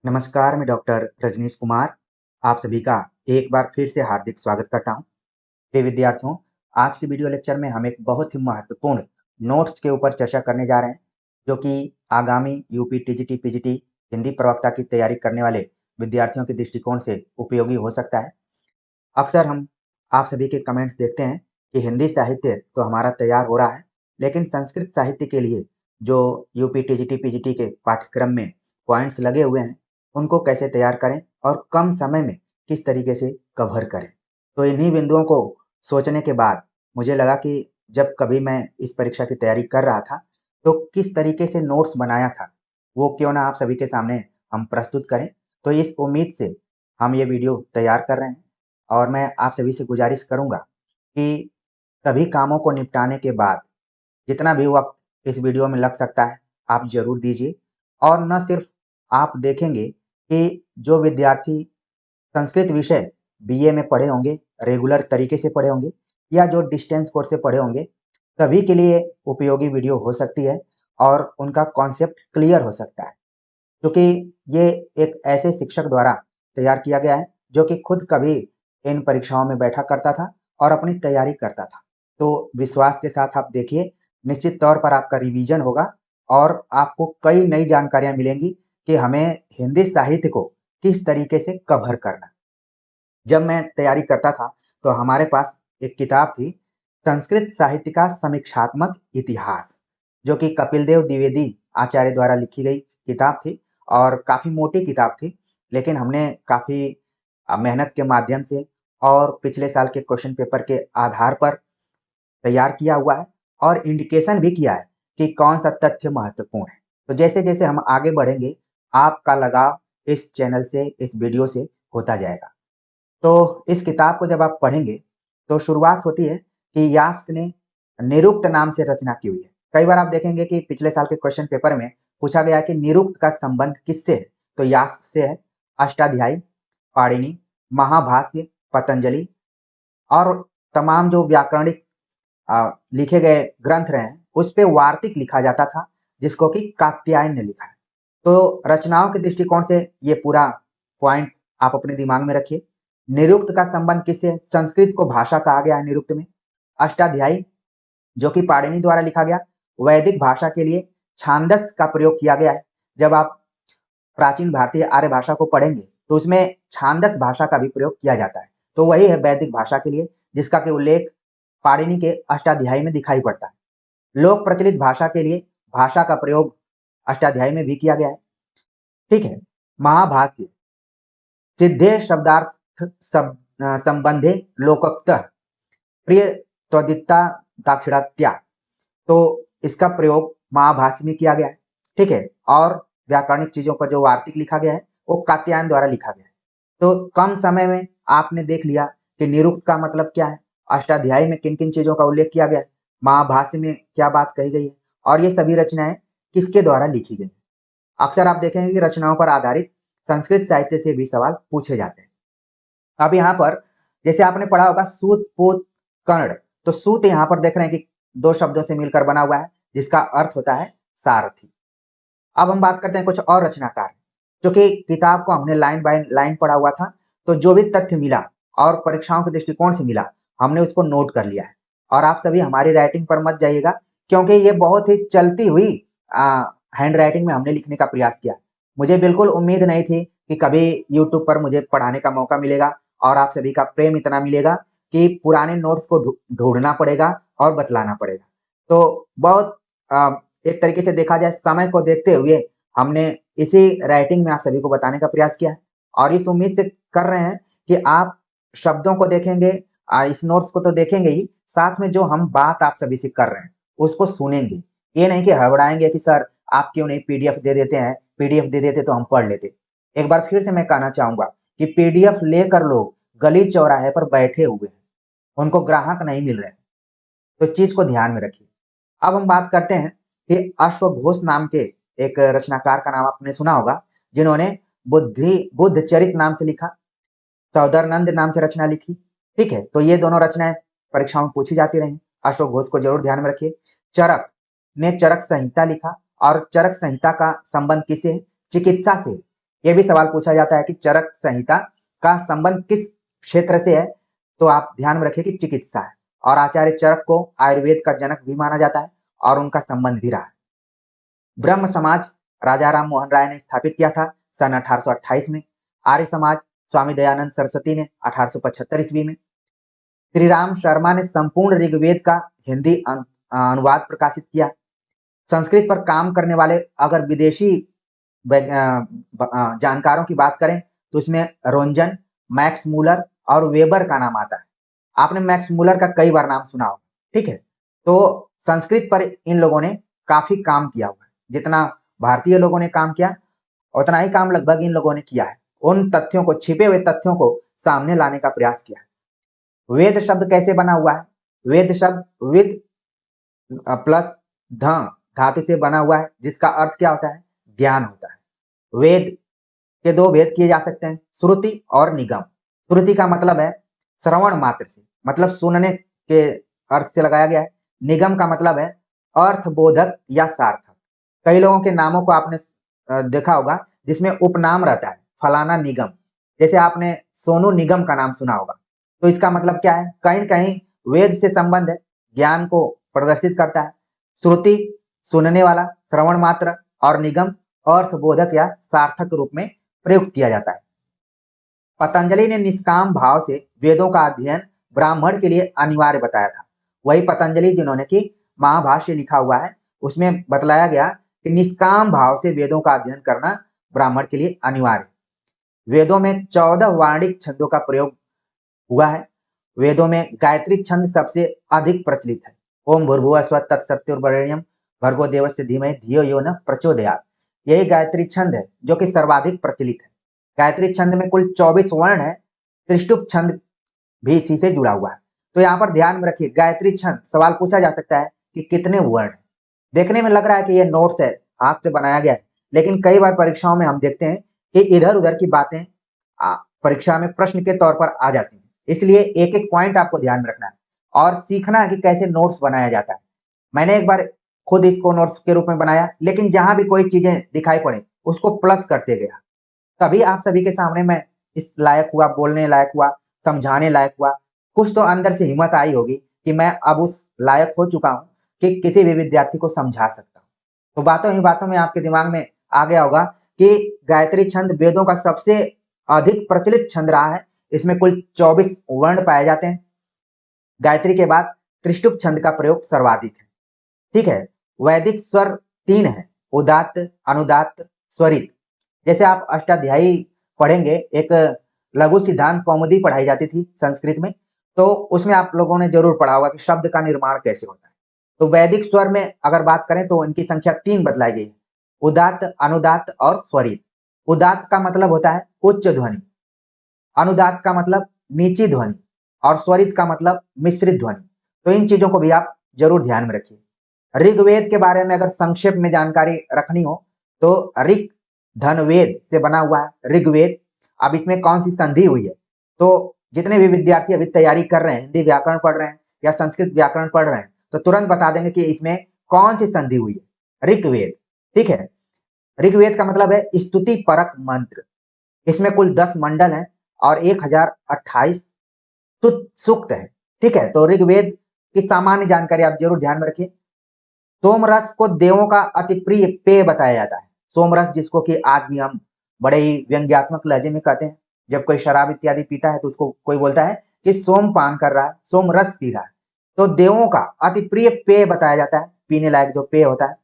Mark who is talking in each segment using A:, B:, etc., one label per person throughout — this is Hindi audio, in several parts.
A: नमस्कार, मैं डॉक्टर रजनीश कुमार आप सभी का एक बार फिर से हार्दिक स्वागत करता हूं। प्रिय विद्यार्थियों, आज की वीडियो लेक्चर में हम एक बहुत ही महत्वपूर्ण नोट्स के ऊपर चर्चा करने जा रहे हैं, जो कि आगामी यूपी, टीजीटी, पीजीटी हिंदी प्रवक्ता की तैयारी करने वाले विद्यार्थियों के दृष्टिकोण से उपयोगी हो सकता है। अक्सर हम आप सभी के कमेंट्स देखते हैं कि हिंदी साहित्य तो हमारा तैयार हो रहा है, लेकिन संस्कृत साहित्य के लिए जो यूपी, टीजीटी, पीजीटी के पाठ्यक्रम में पॉइंट्स लगे हुए हैं, उनको कैसे तैयार करें और कम समय में किस तरीके से कवर करें। तो इन्हीं बिंदुओं को सोचने के बाद मुझे लगा कि जब कभी मैं इस परीक्षा की तैयारी कर रहा था, तो किस तरीके से नोट्स बनाया था, वो क्यों ना आप सभी के सामने हम प्रस्तुत करें। तो इस उम्मीद से हम ये वीडियो तैयार कर रहे हैं और मैं आप सभी से गुजारिश करूँगा कि सभी कामों को निपटाने के बाद जितना भी वक़्त इस वीडियो में लग सकता है, आप ज़रूर दीजिए। और न सिर्फ़ आप देखेंगे कि जो विद्यार्थी संस्कृत विषय बीए में पढ़े होंगे, रेगुलर तरीके से पढ़े होंगे या जो डिस्टेंस कोर्स से पढ़े होंगे, सभी के लिए उपयोगी वीडियो हो सकती है और उनका कॉन्सेप्ट क्लियर हो सकता है। क्योंकि ये एक ऐसे शिक्षक द्वारा तैयार किया गया है, जो कि खुद कभी इन परीक्षाओं में बैठा करता था और अपनी तैयारी करता था। तो विश्वास के साथ आप देखिए, निश्चित तौर पर आपका रिवीजन होगा और आपको कई नई जानकारियाँ मिलेंगी कि हमें हिंदी साहित्य को किस तरीके से कवर करना। जब मैं तैयारी करता था, तो हमारे पास एक किताब थी, संस्कृत साहित्य का समीक्षात्मक इतिहास, जो कि कपिल देव द्विवेदी आचार्य द्वारा लिखी गई किताब थी और काफ़ी मोटी किताब थी। लेकिन हमने काफ़ी मेहनत के माध्यम से और पिछले साल के क्वेश्चन पेपर के आधार पर तैयार किया हुआ है और इंडिकेशन भी किया है कि कौन-सा तथ्य महत्वपूर्ण है। तो जैसे-जैसे हम आगे बढ़ेंगे, आपका लगाव इस चैनल से, इस वीडियो से होता जाएगा। तो इस किताब को जब आप पढ़ेंगे, तो शुरुआत होती है कि यास्क ने निरुक्त नाम से रचना की हुई है। कई बार आप देखेंगे कि पिछले साल के क्वेश्चन पेपर में पूछा गया है कि निरुक्त का संबंध किससे है? तो यास्क से है। अष्टाध्यायी, पाणिनि, महाभाष्य, पतंजलि और तमाम जो व्याकरणिक लिखे गए ग्रंथ रहे हैं, उस पे वार्तिक लिखा जाता था, जिसको कि कात्यायन ने लिखा है। तो रचनाओं के दृष्टिकोण से ये पूरा पॉइंट आप अपने दिमाग में रखिए। निरुक्त का संबंध किससे है? संस्कृत को भाषा कहा गया है निरुक्त में। अष्टाध्यायी, जो कि पाणिनि द्वारा लिखा गया, वैदिक भाषा के लिए छांदस का प्रयोग किया गया है। जब आप प्राचीन भारतीय आर्य भाषा को पढ़ेंगे, तो उसमें छांदस भाषा का भी प्रयोग किया जाता है। तो वही है वैदिक भाषा के लिए, जिसका कि उल्लेख पाणिनि के अष्टाध्यायी में दिखाई पड़ता है। लोक प्रचलित भाषा के लिए भाषा का प्रयोग अष्टाध्यायी में भी किया गया है। ठीक है। महाभाष्य, सिद्धे शब्दार्थ संबंधे लोकोक्तः प्रिय त्वदिता दाक्षिणात्या, तो इसका प्रयोग महाभाष्य में किया गया है। ठीक है। और व्याकरणिक चीजों पर जो वार्तिक लिखा गया है, वो कात्यायन द्वारा लिखा गया है। तो कम समय में आपने देख लिया कि निरुक्त का मतलब क्या है, अष्टाध्यायी में किन किन चीजों का उल्लेख किया गया है, महाभाष्य में क्या बात कही गई है और ये सभी रचनाएं किसके द्वारा लिखी गई। अक्सर आप देखेंगे कि रचनाओं पर आधारित संस्कृत साहित्य से भी सवाल पूछे जाते हैं। अब यहाँ पर जैसे आपने पढ़ा होगा सूत, पूत, कर्ण, तो सूत यहाँ पर देख रहे हैं कि दो शब्दों से मिलकर बना हुआ है, जिसका अर्थ होता है सारथी। अब हम बात करते हैं कुछ और रचनाकार, जो कि किताब को हमने लाइन बाय लाइन पढ़ा हुआ था, तो जो भी तथ्य मिला और परीक्षाओं के दृष्टिकोण से मिला, हमने उसको नोट कर लिया है। और आप सभी हमारी राइटिंग पर मत जाइएगा, क्योंकि ये बहुत ही चलती हुई हैंड राइटिंग में हमने लिखने का प्रयास किया। मुझे बिल्कुल उम्मीद नहीं थी कि कभी यूट्यूब पर मुझे पढ़ाने का मौका मिलेगा और आप सभी का प्रेम इतना मिलेगा कि पुराने नोट्स को ढूंढना पड़ेगा और बतलाना पड़ेगा। तो बहुत एक तरीके से देखा जाए, समय को देखते हुए हमने इसी राइटिंग में आप सभी को बताने का प्रयास किया है और इस उम्मीद से कर रहे हैं कि आप शब्दों को देखेंगे, इस नोट्स को तो देखेंगे ही, साथ में जो हम बात आप सभी से कर रहे हैं उसको सुनेंगे। ये नहीं कि हड़बड़ाएंगे कि सर आप क्यों नहीं पीडीएफ दे देते हैं, पीडीएफ दे देते तो हम पढ़ लेते। एक बार फिर से मैं कहना चाहूंगा कि पीडीएफ लेकर लोग गली चौराहे पर बैठे हुए हैं, उनको ग्राहक नहीं मिल रहे हैं। तो इस चीज को ध्यान में रखिए। अब हम बात करते हैं कि अश्वघोष नाम के एक रचनाकार का नाम आपने सुना होगा, जिन्होंने बुद्ध चरित नाम से लिखा, सौदरनंद नाम से रचना लिखी। ठीक है। तो ये दोनों रचनाएं परीक्षाओं में पूछी जाती रही। अश्वघोष को जरूर ध्यान में रखिए। चरक ने चरक संहिता लिखा और चरक संहिता का संबंध किसे है? चिकित्सा से। ये भी सवाल पूछा जाता है कि चरक संहिता का संबंध किस क्षेत्र से है, तो आप ध्यान में रखिए कि चिकित्सा है। और आचार्य चरक को आयुर्वेद का जनक भी माना जाता है और उनका संबंध भी रहा है। ब्रह्म समाज राजा राम मोहन राय ने स्थापित किया था सन 1828 में। आर्य समाज स्वामी दयानंद सरस्वती ने 1875 ईस्वी में। श्री राम शर्मा ने संपूर्ण ऋग्वेद का हिंदी अनुवाद प्रकाशित किया। संस्कृत पर काम करने वाले अगर विदेशी जानकारों की बात करें तो इसमें रोंजन, मैक्स मूलर और वेबर का नाम आता है। आपने मैक्स मूलर का कई बार नाम सुना होगा, ठीक है। तो संस्कृत पर इन लोगों ने काफी काम किया हुआ है। जितना भारतीय लोगों ने काम किया उतना ही काम लगभग इन लोगों ने किया है। उन तथ्यों को, छिपे हुए तथ्यों को सामने लाने का प्रयास किया है। वेद शब्द कैसे बना हुआ है? वेद शब्द विद प्लस ध धातु से बना हुआ है, जिसका अर्थ क्या होता है? ज्ञान होता है। वेद के दो भेद किए जा सकते हैं, श्रुति और निगम। श्रुति का मतलब है श्रवण मात्र से, मतलब सुनने के अर्थ से लगाया गया है। निगम का मतलब है अर्थबोधक या सार्थक। कई लोगों के नामों को आपने देखा होगा जिसमें उपनाम रहता है, फलाना निगम। जैसे आपने सोनू निगम का नाम सुना होगा, तो इसका मतलब क्या है? कहीं न कहीं वेद से संबंध है, ज्ञान को प्रदर्शित करता है। श्रुति सुनने वाला, श्रवण मात्र, और निगम अर्थबोधक या सार्थक रूप में प्रयुक्त किया जाता है। पतंजलि ने निष्काम भाव से वेदों का अध्ययन ब्राह्मण के लिए अनिवार्य बताया था। वही पतंजलि जिन्होंने कि महाभाष्य लिखा हुआ है, उसमें बतलाया गया कि निष्काम भाव से वेदों का अध्ययन करना ब्राह्मण के लिए अनिवार्य। वेदों में 14 वाणिक छंदों का प्रयोग हुआ है। वेदों में गायत्री छंद सबसे अधिक प्रचलित है। ओम भूर्भुवः स्वः तत्सवितुर्वरेण्यं भर्गो देवस्य धीमहि धियो यो न प्रचोदयात्। यही गायत्री छंद है जो कि सर्वाधिक प्रचलित है। गायत्री छंद में कुल 24 वर्ण है। त्रिष्टुप छंद भी इसी से जुड़ा हुआ है। तो यहाँ पर ध्यान में रखिए, गायत्री छंद सवाल पूछा जा सकता है कि कितने वर्ण है। देखने में लग रहा है कि ये नोट्स है, हाथ से बनाया गया है, लेकिन कई बार परीक्षाओं में हम देखते हैं कि इधर उधर की बातें परीक्षा में प्रश्न के तौर पर आ जाती हैं। इसलिए एक एक पॉइंट आपको ध्यान में रखना है और सीखना है कि कैसे नोट्स बनाया जाता है। मैंने एक बार खुद इसको नोट्स के रूप में बनाया, लेकिन जहां भी कोई चीजें दिखाई पड़े उसको प्लस करते गया। तभी आप सभी के सामने मैं इस लायक हुआ, बोलने लायक हुआ, समझाने लायक हुआ। कुछ तो अंदर से हिम्मत आई होगी कि मैं अब उस लायक हो चुका हूं कि किसी भी विद्यार्थी को समझा सकता हूं। तो बातों ही बातों में आपके दिमाग में आ गया होगा कि गायत्री छंद वेदों का सबसे अधिक प्रचलित छंद रहा है। इसमें कुल 24 वर्ण पाए जाते हैं। गायत्री के बाद त्रिष्टुप छंद का प्रयोग सर्वाधिक है, ठीक है। वैदिक स्वर 3 है, उदात्त, अनुदात्त, स्वरित। जैसे आप अष्टाध्यायी पढ़ेंगे, एक लघु सिद्धांत कौमुदी पढ़ाई जाती थी संस्कृत में, तो उसमें आप लोगों ने जरूर पढ़ा होगा कि शब्द का निर्माण कैसे होता है। तो वैदिक स्वर में अगर बात करें तो इनकी संख्या 3 बतलाई गई है, उदात्त, अनुदात्त और स्वरित। उदात्त का मतलब होता है उच्च ध्वनि, अनुदात्त का मतलब नीची ध्वनि, और स्वरित का मतलब मिश्रित ध्वनि। तो इन चीजों को भी आप जरूर ध्यान में रखिए। ऋग्वेद के बारे में अगर संक्षेप में जानकारी रखनी हो तो ऋग धनवेद से बना हुआ है ऋग्वेद। अब इसमें कौन सी संधि हुई है, तो जितने भी विद्यार्थी अभी तैयारी कर रहे हैं, हिंदी व्याकरण पढ़ रहे हैं या संस्कृत व्याकरण पढ़ रहे हैं, तो तुरंत बता देंगे कि इसमें कौन सी संधि हुई है। ऋग्वेद, ठीक है। ऋग्वेद का मतलब है स्तुति परक मंत्र। इसमें कुल 10 मंडल हैं और 1028 सूक्त है, ठीक है। तो ऋग्वेद की सामान्य जानकारी आप जरूर ध्यान में रखिए। सोमरस को देवों का अति प्रिय पेय बताया जाता है। सोमरस, जिसको कि आज भी हम बड़े ही व्यंग्यात्मक लहजे में कहते हैं। जब कोई शराब इत्यादि पीता है तो उसको कोई बोलता है कि सोम पान कर रहा है, सोमरस पी रहा है। तो देवों का अति प्रिय पेय बताया जाता है, पीने लायक जो पेय होता है।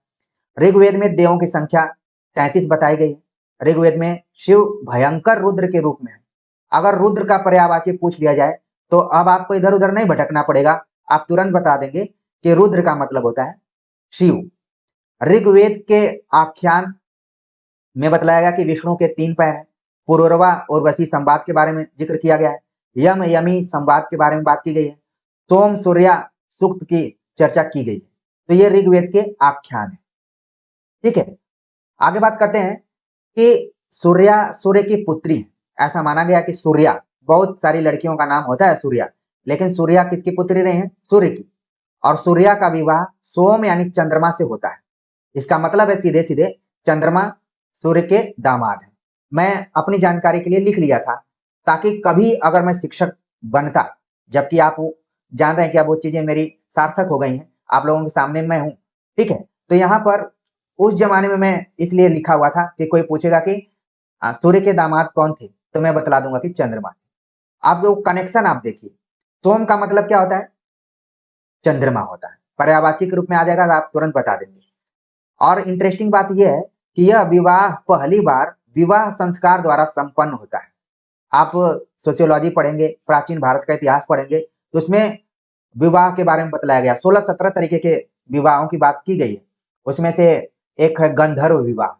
A: ऋग्वेद में देवों की संख्या 33 बताई गई है। ऋग्वेद में शिव भयंकर रुद्र के रूप में है। अगर रुद्र का पर्यायवाची पूछ लिया जाए तो अब आपको इधर उधर नहीं भटकना पड़ेगा, आप तुरंत बता देंगे कि रुद्र का मतलब होता है शिव। ऋग्वेद के आख्यान में बतलाया गया कि विष्णु के 3 पैर हैं। पुरूरवा और वसी संवाद के बारे में जिक्र किया गया है। यम यमी संवाद के बारे में बात की गई है। सोम सूर्या सूक्त की चर्चा की गई है। तो ये ऋग्वेद के आख्यान है, ठीक है। आगे बात करते हैं कि सूर्या सूर्य की पुत्री है। ऐसा माना गया कि सूर्या, बहुत सारी लड़कियों का नाम होता है सूर्या, लेकिन सूर्या किसकी पुत्री रही है? सूर्य की। और सूर्या का विवाह सोम यानी चंद्रमा से होता है। इसका मतलब है सीधे सीधे चंद्रमा सूर्य के दामाद है। मैं अपनी जानकारी के लिए लिख लिया था, ताकि कभी अगर मैं शिक्षक बनता, जबकि आप जान रहे हैं कि अब वो चीजें मेरी सार्थक हो गई हैं, आप लोगों के सामने मैं हूं, ठीक है। तो यहाँ पर उस जमाने में मैं इसलिए लिखा हुआ था कि कोई पूछेगा कि सूर्य के दामाद कौन थे, तो मैं बतला दूंगा कि चंद्रमा। आप वो कनेक्शन आप देखिए, सोम का मतलब क्या होता है, चंद्रमा होता है, पर्यायवाची के रूप में आ जाएगा तो आप तुरंत बता देंगे। और इंटरेस्टिंग बात यह है कि यह विवाह पहली बार विवाह संस्कार द्वारा संपन्न होता है। आप सोशियोलॉजी पढ़ेंगे, प्राचीन भारत का इतिहास पढ़ेंगे, तो उसमें विवाह के बारे में बतलाया गया, 16-17 तरीके के विवाहों की बात की गई है। उसमें से एक है गंधर्व विवाह।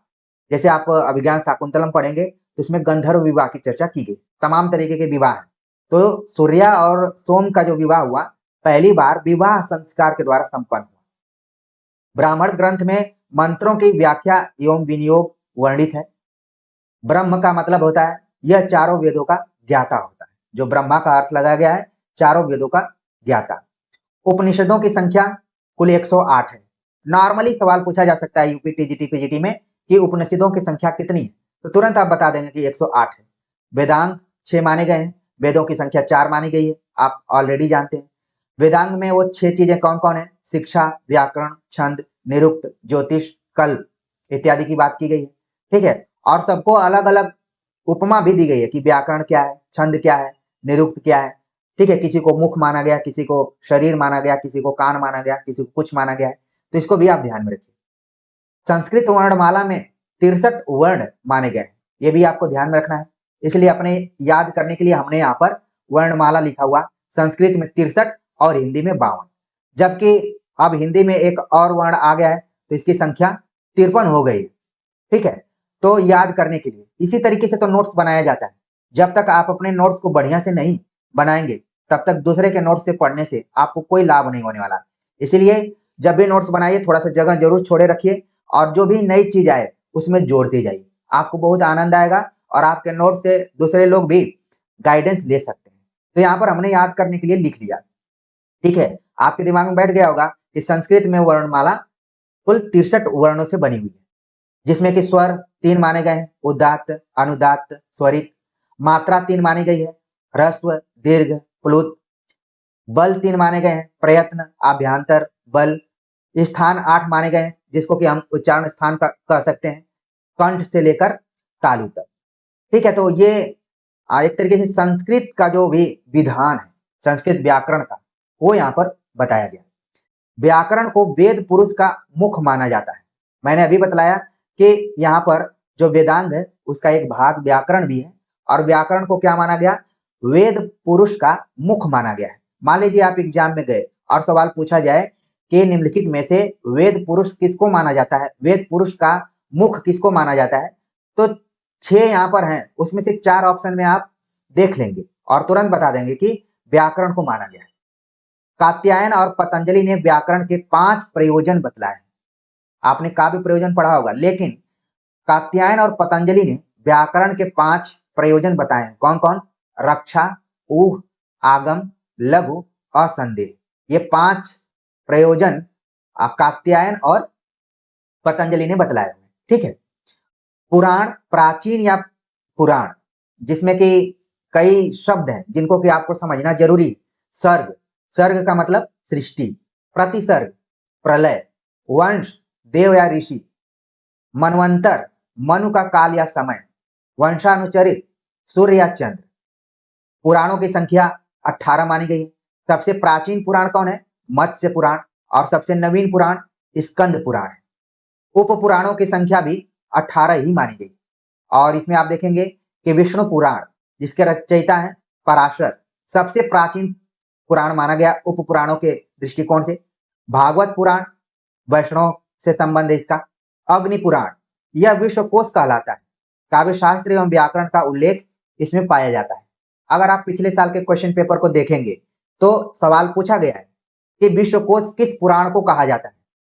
A: जैसे आप अभिज्ञान शाकुंतलम पढ़ेंगे तो इसमें गंधर्व विवाह की चर्चा की गई, तमाम तरीके के विवाह हैं। तो सूर्या और सोम का जो विवाह हुआ, पहली बार विवाह संस्कार के द्वारा संपन्न हुआ। ब्राह्मण ग्रंथ में मंत्रों की व्याख्या एवं विनियोग वर्णित है। ब्रह्म का मतलब होता है, यह चारों वेदों का ज्ञाता होता है। जो ब्रह्मा का अर्थ लगाया गया है, चारों वेदों का ज्ञाता। उपनिषदों की संख्या कुल 108 है। नॉर्मली सवाल पूछा जा सकता है यूपी टीजीटी पीजीटी में कि उपनिषदों की संख्या कितनी है, तो तुरंत आप बता देंगे कि 108 है। वेदांग 6 माने गए हैं, वेदों की संख्या 4 मानी गई है, आप ऑलरेडी जानते हैं। वेदांग में वो 6 चीजें कौन कौन है, शिक्षा, व्याकरण, छंद, निरुक्त, ज्योतिष, कल्प इत्यादि की बात की गई है, ठीक है। और सबको अलग अलग उपमा भी दी गई है कि व्याकरण क्या है, छंद क्या है, निरुक्त क्या है, ठीक है। किसी को मुख माना गया, किसी को शरीर माना गया, किसी को कान माना गया, किसी को कुछ माना गया है, तो इसको भी आप ध्यान में रखिए। संस्कृत वर्णमाला में 63 वर्ण माने गए हैं, ये भी आपको ध्यान में रखना है। इसलिए अपने याद करने के लिए हमने यहाँ पर वर्णमाला लिखा हुआ, संस्कृत में 63 और हिंदी में 52। जबकि अब हिंदी में एक और वर्ण आ गया है, तो इसकी संख्या 53 हो गई, ठीक है। तो याद करने के लिए इसी तरीके से तो नोट्स बनाया जाता है। जब तक आप अपने नोट्स को बढ़िया से नहीं बनाएंगे, तब तक दूसरे के नोट्स से पढ़ने से आपको कोई लाभ नहीं होने वाला। इसलिए जब भी नोट्स बनाइए, थोड़ा सा जगह जरूर छोड़े रखिए, और जो भी नई चीज आए उसमें जोड़ते जाइए, आपको बहुत आनंद आएगा और आपके नोट्स से दूसरे लोग भी गाइडेंस ले सकते हैं। तो यहाँ पर हमने याद करने के लिए लिख लिया, ठीक है। आपके दिमाग में बैठ गया होगा कि संस्कृत में वर्णमाला कुल 63 वर्णों से बनी हुई है, जिसमें कि स्वर 3 माने गए हैं, उदात्त, अनुदात्त, स्वरित। मात्रा 3 मानी गई है, ह्रस्व, दीर्घ, प्लुत। बल 3 माने गए हैं, प्रयत्न, आभ्यंतर, बल। स्थान 8 माने गए हैं, जिसको कि हम उच्चारण स्थान का कह सकते हैं, कंठ से लेकर तालु तक, ठीक है। तो ये एक तरीके से संस्कृत का जो भी विधान है, संस्कृत व्याकरण का, वो यहाँ पर बताया गया। व्याकरण को वेद पुरुष का मुख माना जाता है। मैंने अभी बतलाया कि यहाँ पर जो वेदांग है उसका एक भाग व्याकरण भी है, और व्याकरण को क्या माना गया, वेद पुरुष का मुख माना गया है। मान लीजिए आप एग्जाम में गए और सवाल पूछा जाए कि निम्नलिखित में से वेद पुरुष किसको माना जाता है, वेद पुरुष का मुख किसको माना जाता है, तो 6 यहाँ पर हैं, उसमें से 4 ऑप्शन में आप देख लेंगे और तुरंत बता देंगे कि व्याकरण को माना गया है। कात्यायन और पतंजलि ने व्याकरण के 5 प्रयोजन बतलाए। आपने काव्य प्रयोजन पढ़ा होगा, लेकिन कात्यायन और पतंजलि ने व्याकरण के 5 प्रयोजन बताए हैं। कौन कौन, रक्षा, ऊह, आगम, लघु और संदेह। ये 5 प्रयोजन कात्यायन और पतंजलि ने बतलाए हुए, ठीक है। पुराण, प्राचीन या पुराण, जिसमें कि कई शब्द हैं जिनको कि आपको समझना जरूरी। सर्ग, सर्ग का मतलब सृष्टि। प्रतिसर्ग, प्रलय। वंश, देव या ऋषि। मनवंतर, मनु का काल या समय। वंशानुचरित, सूर्य या चंद्र। पुराणों की संख्या 18 मानी गई है। सबसे प्राचीन पुराण कौन है, मत्स्य पुराण, और सबसे नवीन पुराण स्कंद पुराण है। उप पुराणों की संख्या भी 18 ही मानी गई, और इसमें आप देखेंगे कि विष्णु पुराण, जिसके रचयिता है पराशर, सबसे प्राचीन पुराण माना गया उप पुराणों के दृष्टिकोण से। भागवत पुराण, वैष्णव से संबंध है इसका। अग्नि पुराण, यह विश्वकोश कहलाता है। काव्य शास्त्र एवं व्याकरण का उल्लेख इसमें पाया जाता है। अगर आप पिछले साल के क्वेश्चन पेपर को देखेंगे तो सवाल पूछा गया है कि विश्वकोश किस पुराण को कहा जाता है,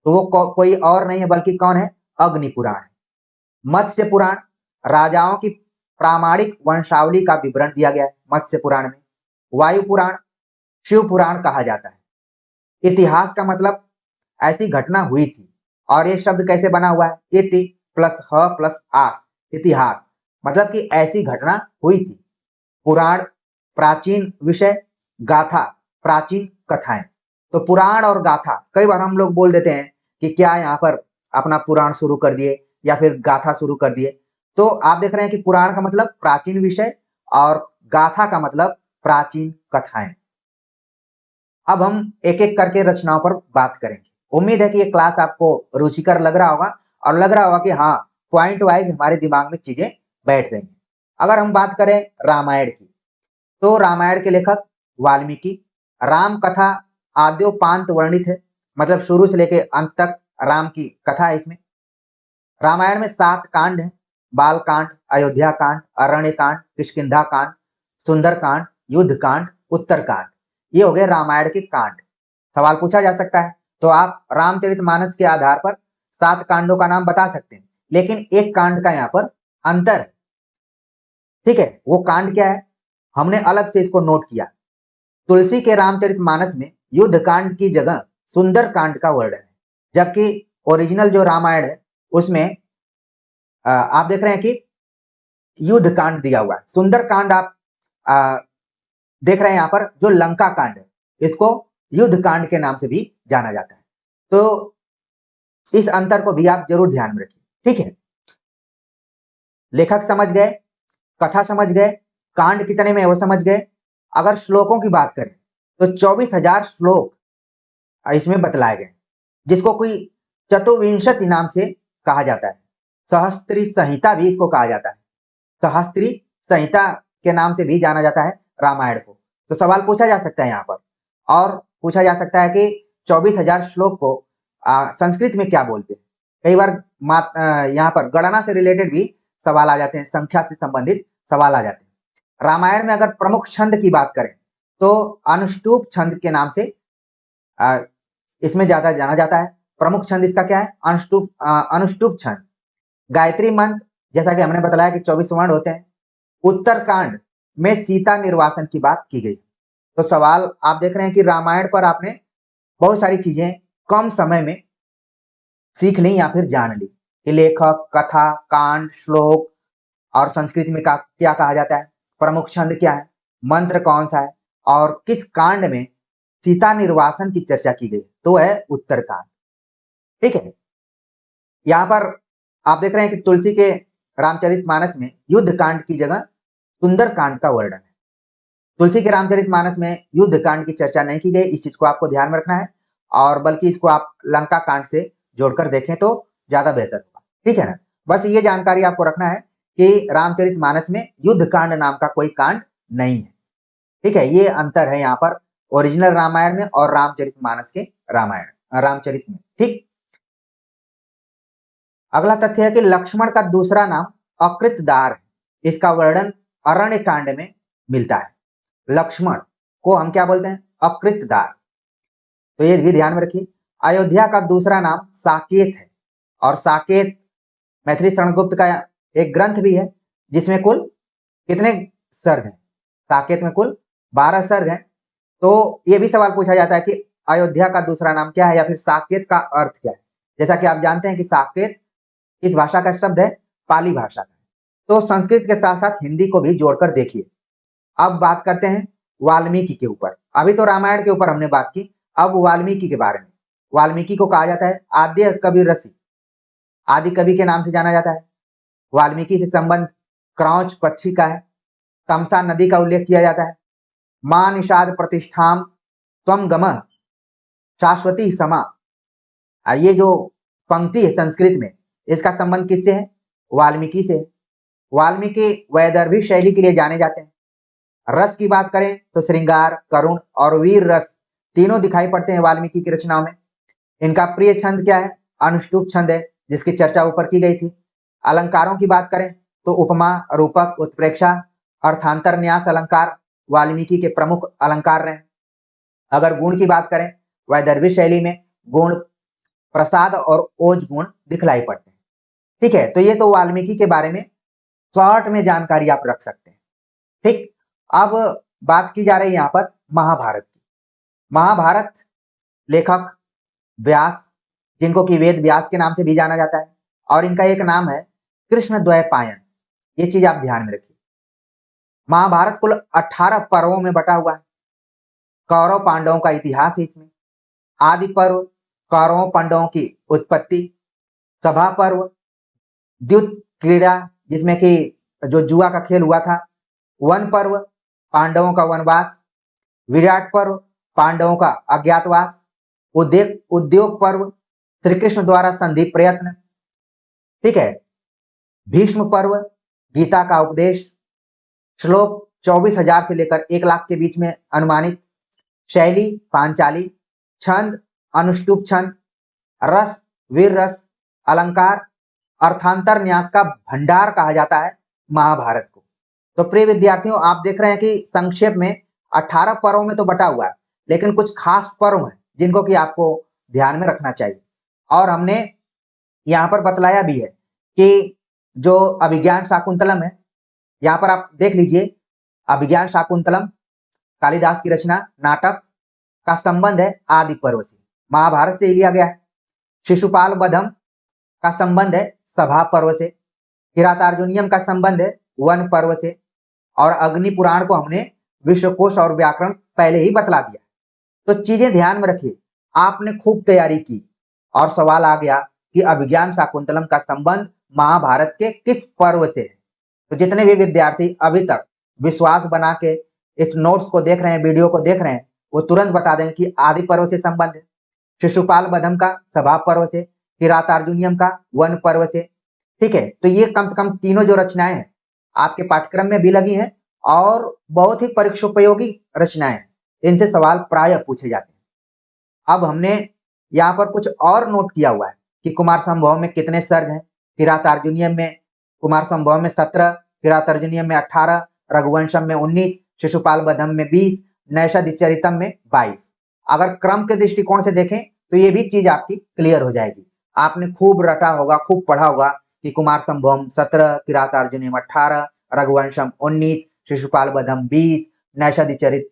A: तो वो कोई और नहीं है बल्कि कौन है, अग्नि पुराण है। मत्स्य पुराण, राजाओं की प्रामाणिक वंशावली का विवरण दिया गया है मत्स्य पुराण में। वायु पुराण, शिव पुराण कहा जाता है। इतिहास का मतलब ऐसी घटना हुई थी, और ये शब्द कैसे बना हुआ है, इति प्लस ह प्लस आस, इतिहास। मतलब कि ऐसी घटना हुई थी। पुराण प्राचीन विषय, गाथा प्राचीन कथाएं। तो पुराण और गाथा, कई बार हम लोग बोल देते हैं कि क्या यहाँ पर अपना पुराण शुरू कर दिए या फिर गाथा शुरू कर दिए। तो आप देख रहे हैं कि पुराण का मतलब प्राचीन विषय और गाथा का मतलब प्राचीन कथाएं। अब हम एक एक करके रचनाओं पर बात करेंगे। उम्मीद है कि ये क्लास आपको रुचिकर लग रहा होगा और लग रहा होगा कि हाँ, पॉइंट वाइज हमारे दिमाग में चीजें बैठ देंगी। अगर हम बात करें रामायण की, तो रामायण के लेखक वाल्मीकि। राम कथा आद्योपांत वर्णित है, मतलब शुरू से लेकर अंत तक राम की कथा है इसमें। रामायण में 7 कांड हैं। बाल कांड, अयोध्या कांड, अरण्य कांड, किष्किंधा कांड, सुंदर कांड, युद्ध कांड, उत्तर कांड। ये हो गए रामायण के कांड। सवाल पूछा जा सकता है तो आप रामचरितमानस के आधार पर 7 कांडों का नाम बता सकते हैं, लेकिन एक कांड का यहाँ पर अंतर है। ठीक है, वो कांड क्या है, हमने अलग से इसको नोट किया। तुलसी के रामचरितमानस में युद्ध कांड की जगह सुंदर कांड का वर्णन है, जबकि ओरिजिनल जो रामायण है उसमें आप देख रहे हैं कि युद्ध कांड दिया हुआ है। सुंदर कांड आप देख रहे हैं यहाँ पर जो लंका कांड है, इसको युद्ध कांड के नाम से भी जाना जाता है। तो इस अंतर को भी आप जरूर ध्यान में रखिए। ठीक है, लेखक समझ गए, कथा समझ गए, कांड कितने में वो समझ गए। अगर श्लोकों की बात करें तो 24,000 श्लोक इसमें बतलाए गए, जिसको कोई चतुर्विंशति नाम से कहा जाता है। सहस्त्री संहिता भी इसको कहा जाता है। सहस्त्री संहिता के नाम से भी जाना जाता है रामायण को। तो सवाल पूछा जा सकता है यहाँ पर, और पूछा जा सकता है कि 24,000 श्लोक को संस्कृत में क्या बोलते हैं। कई बार यहाँ पर गणना से रिलेटेड भी सवाल आ जाते हैं, संख्या से संबंधित सवाल आ जाते हैं। रामायण में अगर प्रमुख छंद की बात करें तो अनुष्टुप छंद के नाम से इसमें ज्यादा जाना जाता है। प्रमुख छंद इसका क्या है, अनुष्टुप छंद। गायत्री मंत्र, जैसा कि हमने बताया कि 24 वर्ण होते हैं। उत्तरकांड में सीता निर्वासन की बात की गई। तो सवाल आप देख रहे हैं कि रामायण पर आपने बहुत सारी चीजें कम समय में सीख ली या फिर जान ली कि लेखक, कथा, कांड, श्लोक और संस्कृत में क्या कहा जाता है, प्रमुख छंद क्या है, मंत्र कौन सा है और किस कांड में सीता निर्वासन की चर्चा की गई, तो है उत्तरकांड। ठीक है, यहाँ पर आप देख रहे हैं कि तुलसी के रामचरितमानस में युद्ध कांड की जगह सुंदर कांड का वर्णन है। तुलसी के रामचरितमानस में युद्ध कांड की चर्चा नहीं की गई, इस चीज को आपको ध्यान में रखना है, और बल्कि इसको आप लंका कांड से जोड़कर देखें तो ज्यादा बेहतर होगा। ठीक है ना, बस ये जानकारी आपको रखना है कि रामचरितमानस में युद्ध कांड नाम का कोई कांड नहीं है। ठीक है, ये अंतर है यहाँ पर ओरिजिनल रामायण में और रामचरितमानस के रामचरित में। ठीक, अगला तथ्य है कि लक्ष्मण का दूसरा नाम अकृतदार है। इसका वर्णन अरण्य कांड में मिलता है। लक्ष्मण को हम क्या बोलते हैं, अकृतदार। तो ये भी ध्यान में रखिए। अयोध्या का दूसरा नाम साकेत है, और साकेत मैथिली शरणगुप्त का एक ग्रंथ भी है, जिसमें कुल कितने सर्ग हैं, साकेत में कुल 12 सर्ग हैं। तो ये भी सवाल पूछा जाता है कि अयोध्या का दूसरा नाम क्या है, या फिर साकेत का अर्थ क्या है। जैसा कि आप जानते हैं कि साकेत इस भाषा का शब्द है, पाली भाषा का। तो संस्कृत के साथ साथ हिंदी को भी जोड़कर देखिए। अब बात करते हैं वाल्मीकि के ऊपर। अभी तो रामायण के ऊपर हमने बात की, अब वाल्मीकि के बारे में। वाल्मीकि को कहा जाता है आद्य कवि ऋषि, आदि कवि के नाम से जाना जाता है। वाल्मीकि से संबंध क्रौच पक्षी का है। तमसा नदी का उल्लेख किया जाता है। मां निषाद प्रतिष्ठाम त्वम गमः शाश्वती समा। ये जो पंक्ति है संस्कृत में, इसका संबंध किससे है, वाल्मीकि से। वाल्मीकि वैदर्भी शैली के लिए जाने जाते हैं। रस की बात करें तो श्रृंगार, करुण और वीर रस तीनों दिखाई पड़ते हैं वाल्मीकि की रचनाओं में। इनका प्रिय छंद क्या है, अनुष्टुप छंद है, जिसकी चर्चा ऊपर की गई थी। अलंकारों की बात करें तो उपमा, रूपक, उत्प्रेक्षा, अर्थांतर, न्यास अलंकार वाल्मीकि के प्रमुख अलंकार रहे। अगर गुण की बात करें, वैदर्भी शैली में गुण, प्रसाद और ओज गुण दिखलाई पड़ते हैं। ठीक है, तो ये तो वाल्मीकि के बारे में शॉर्ट में जानकारी आप रख सकते हैं। ठीक, अब बात की जा रही है यहाँ पर महाभारत की। महाभारत लेखक व्यास, जिनको कि वेद व्यास के नाम से भी जाना जाता है, और इनका एक नाम है कृष्ण द्वैपायन। ये चीज आप ध्यान में रखिए। महाभारत कुल 18 पर्वों में बटा हुआ है। कौरव पांडवों का इतिहास है इसमें। आदि पर्व कौरवों पांडवों की उत्पत्ति, सभा पर्व द्युत क्रीड़ा जिसमें कि जो जुआ का खेल हुआ था, वन पर्व पांडवों का वनवास, विराट पर्व पांडवों का अज्ञातवास, उद्योग पर्व श्री कृष्ण द्वारा संधि प्रयत्न, ठीक है, भीष्म पर्व गीता का उपदेश, श्लोक 24,000 से लेकर 1 लाख के बीच में अनुमानित, शैली पांचाली, छंद अनुष्टुप छंद, रस वीर रस, अलंकार अर्थांतर न्यास का भंडार कहा जाता है महाभारत को। तो प्रिय विद्यार्थियों, आप देख रहे हैं कि संक्षेप में 18 पर्वों में तो बटा हुआ है, लेकिन कुछ खास पर्व हैं जिनको कि आपको ध्यान में रखना चाहिए। और हमने यहाँ पर बतलाया भी है कि जो अभिज्ञान शाकुंतलम है, यहाँ पर आप देख लीजिए, अभिज्ञान शाकुंतलम कालिदास की रचना नाटक का संबंध है आदि पर्व से, महाभारत से ही लिया गया है। शिशुपाल वधम का संबंध है सभा पर्व से, किरातार्जुनियम का संबंध है वन पर्व से, और अग्नि पुराण को हमने विश्वकोश और व्याकरण पहले ही बतला दिया। तो चीजें ध्यान में रखिए, आपने खूब तैयारी की और सवाल आ गया कि अभिज्ञान शाकुंतलम का संबंध महाभारत के किस पर्व से है। तो जितने भी विद्यार्थी अभी तक विश्वास बना के इस नोट्स को देख रहे हैं, वीडियो को देख रहे हैं, वो तुरंत बता देंगे कि आदि पर्व से संबंध है, शिशुपाल वधम का सभा पर्व से, किरातार्जुनियम का वन पर्व से, ठीक है। तो ये कम से कम तीनों जो रचनाएं हैं आपके पाठ्यक्रम में भी लगी हैं और बहुत ही परीक्षोपयोगी रचनाएं हैं, इनसे सवाल प्राय पूछे जाते हैं। अब हमने यहाँ पर कुछ और नोट किया हुआ है कि कुमार संभव में कितने सर्ग हैं। किरातार्जुनियम में कुमार संभव में 17, किरातार्जुनियम में 18, रघुवंशम में 19, शिशुपाल वधम में 20, नैषधीचरितम में 22। अगर क्रम के दृष्टिकोण से देखें तो ये भी चीज आपकी क्लियर हो जाएगी। आपने खूब रटा होगा, खूब पढ़ा होगा कि कुमार संभवम 17, किरातार्जुनियम 18, रघुवंशम 19, शिशुपाल वधम 20, नैषधीचरित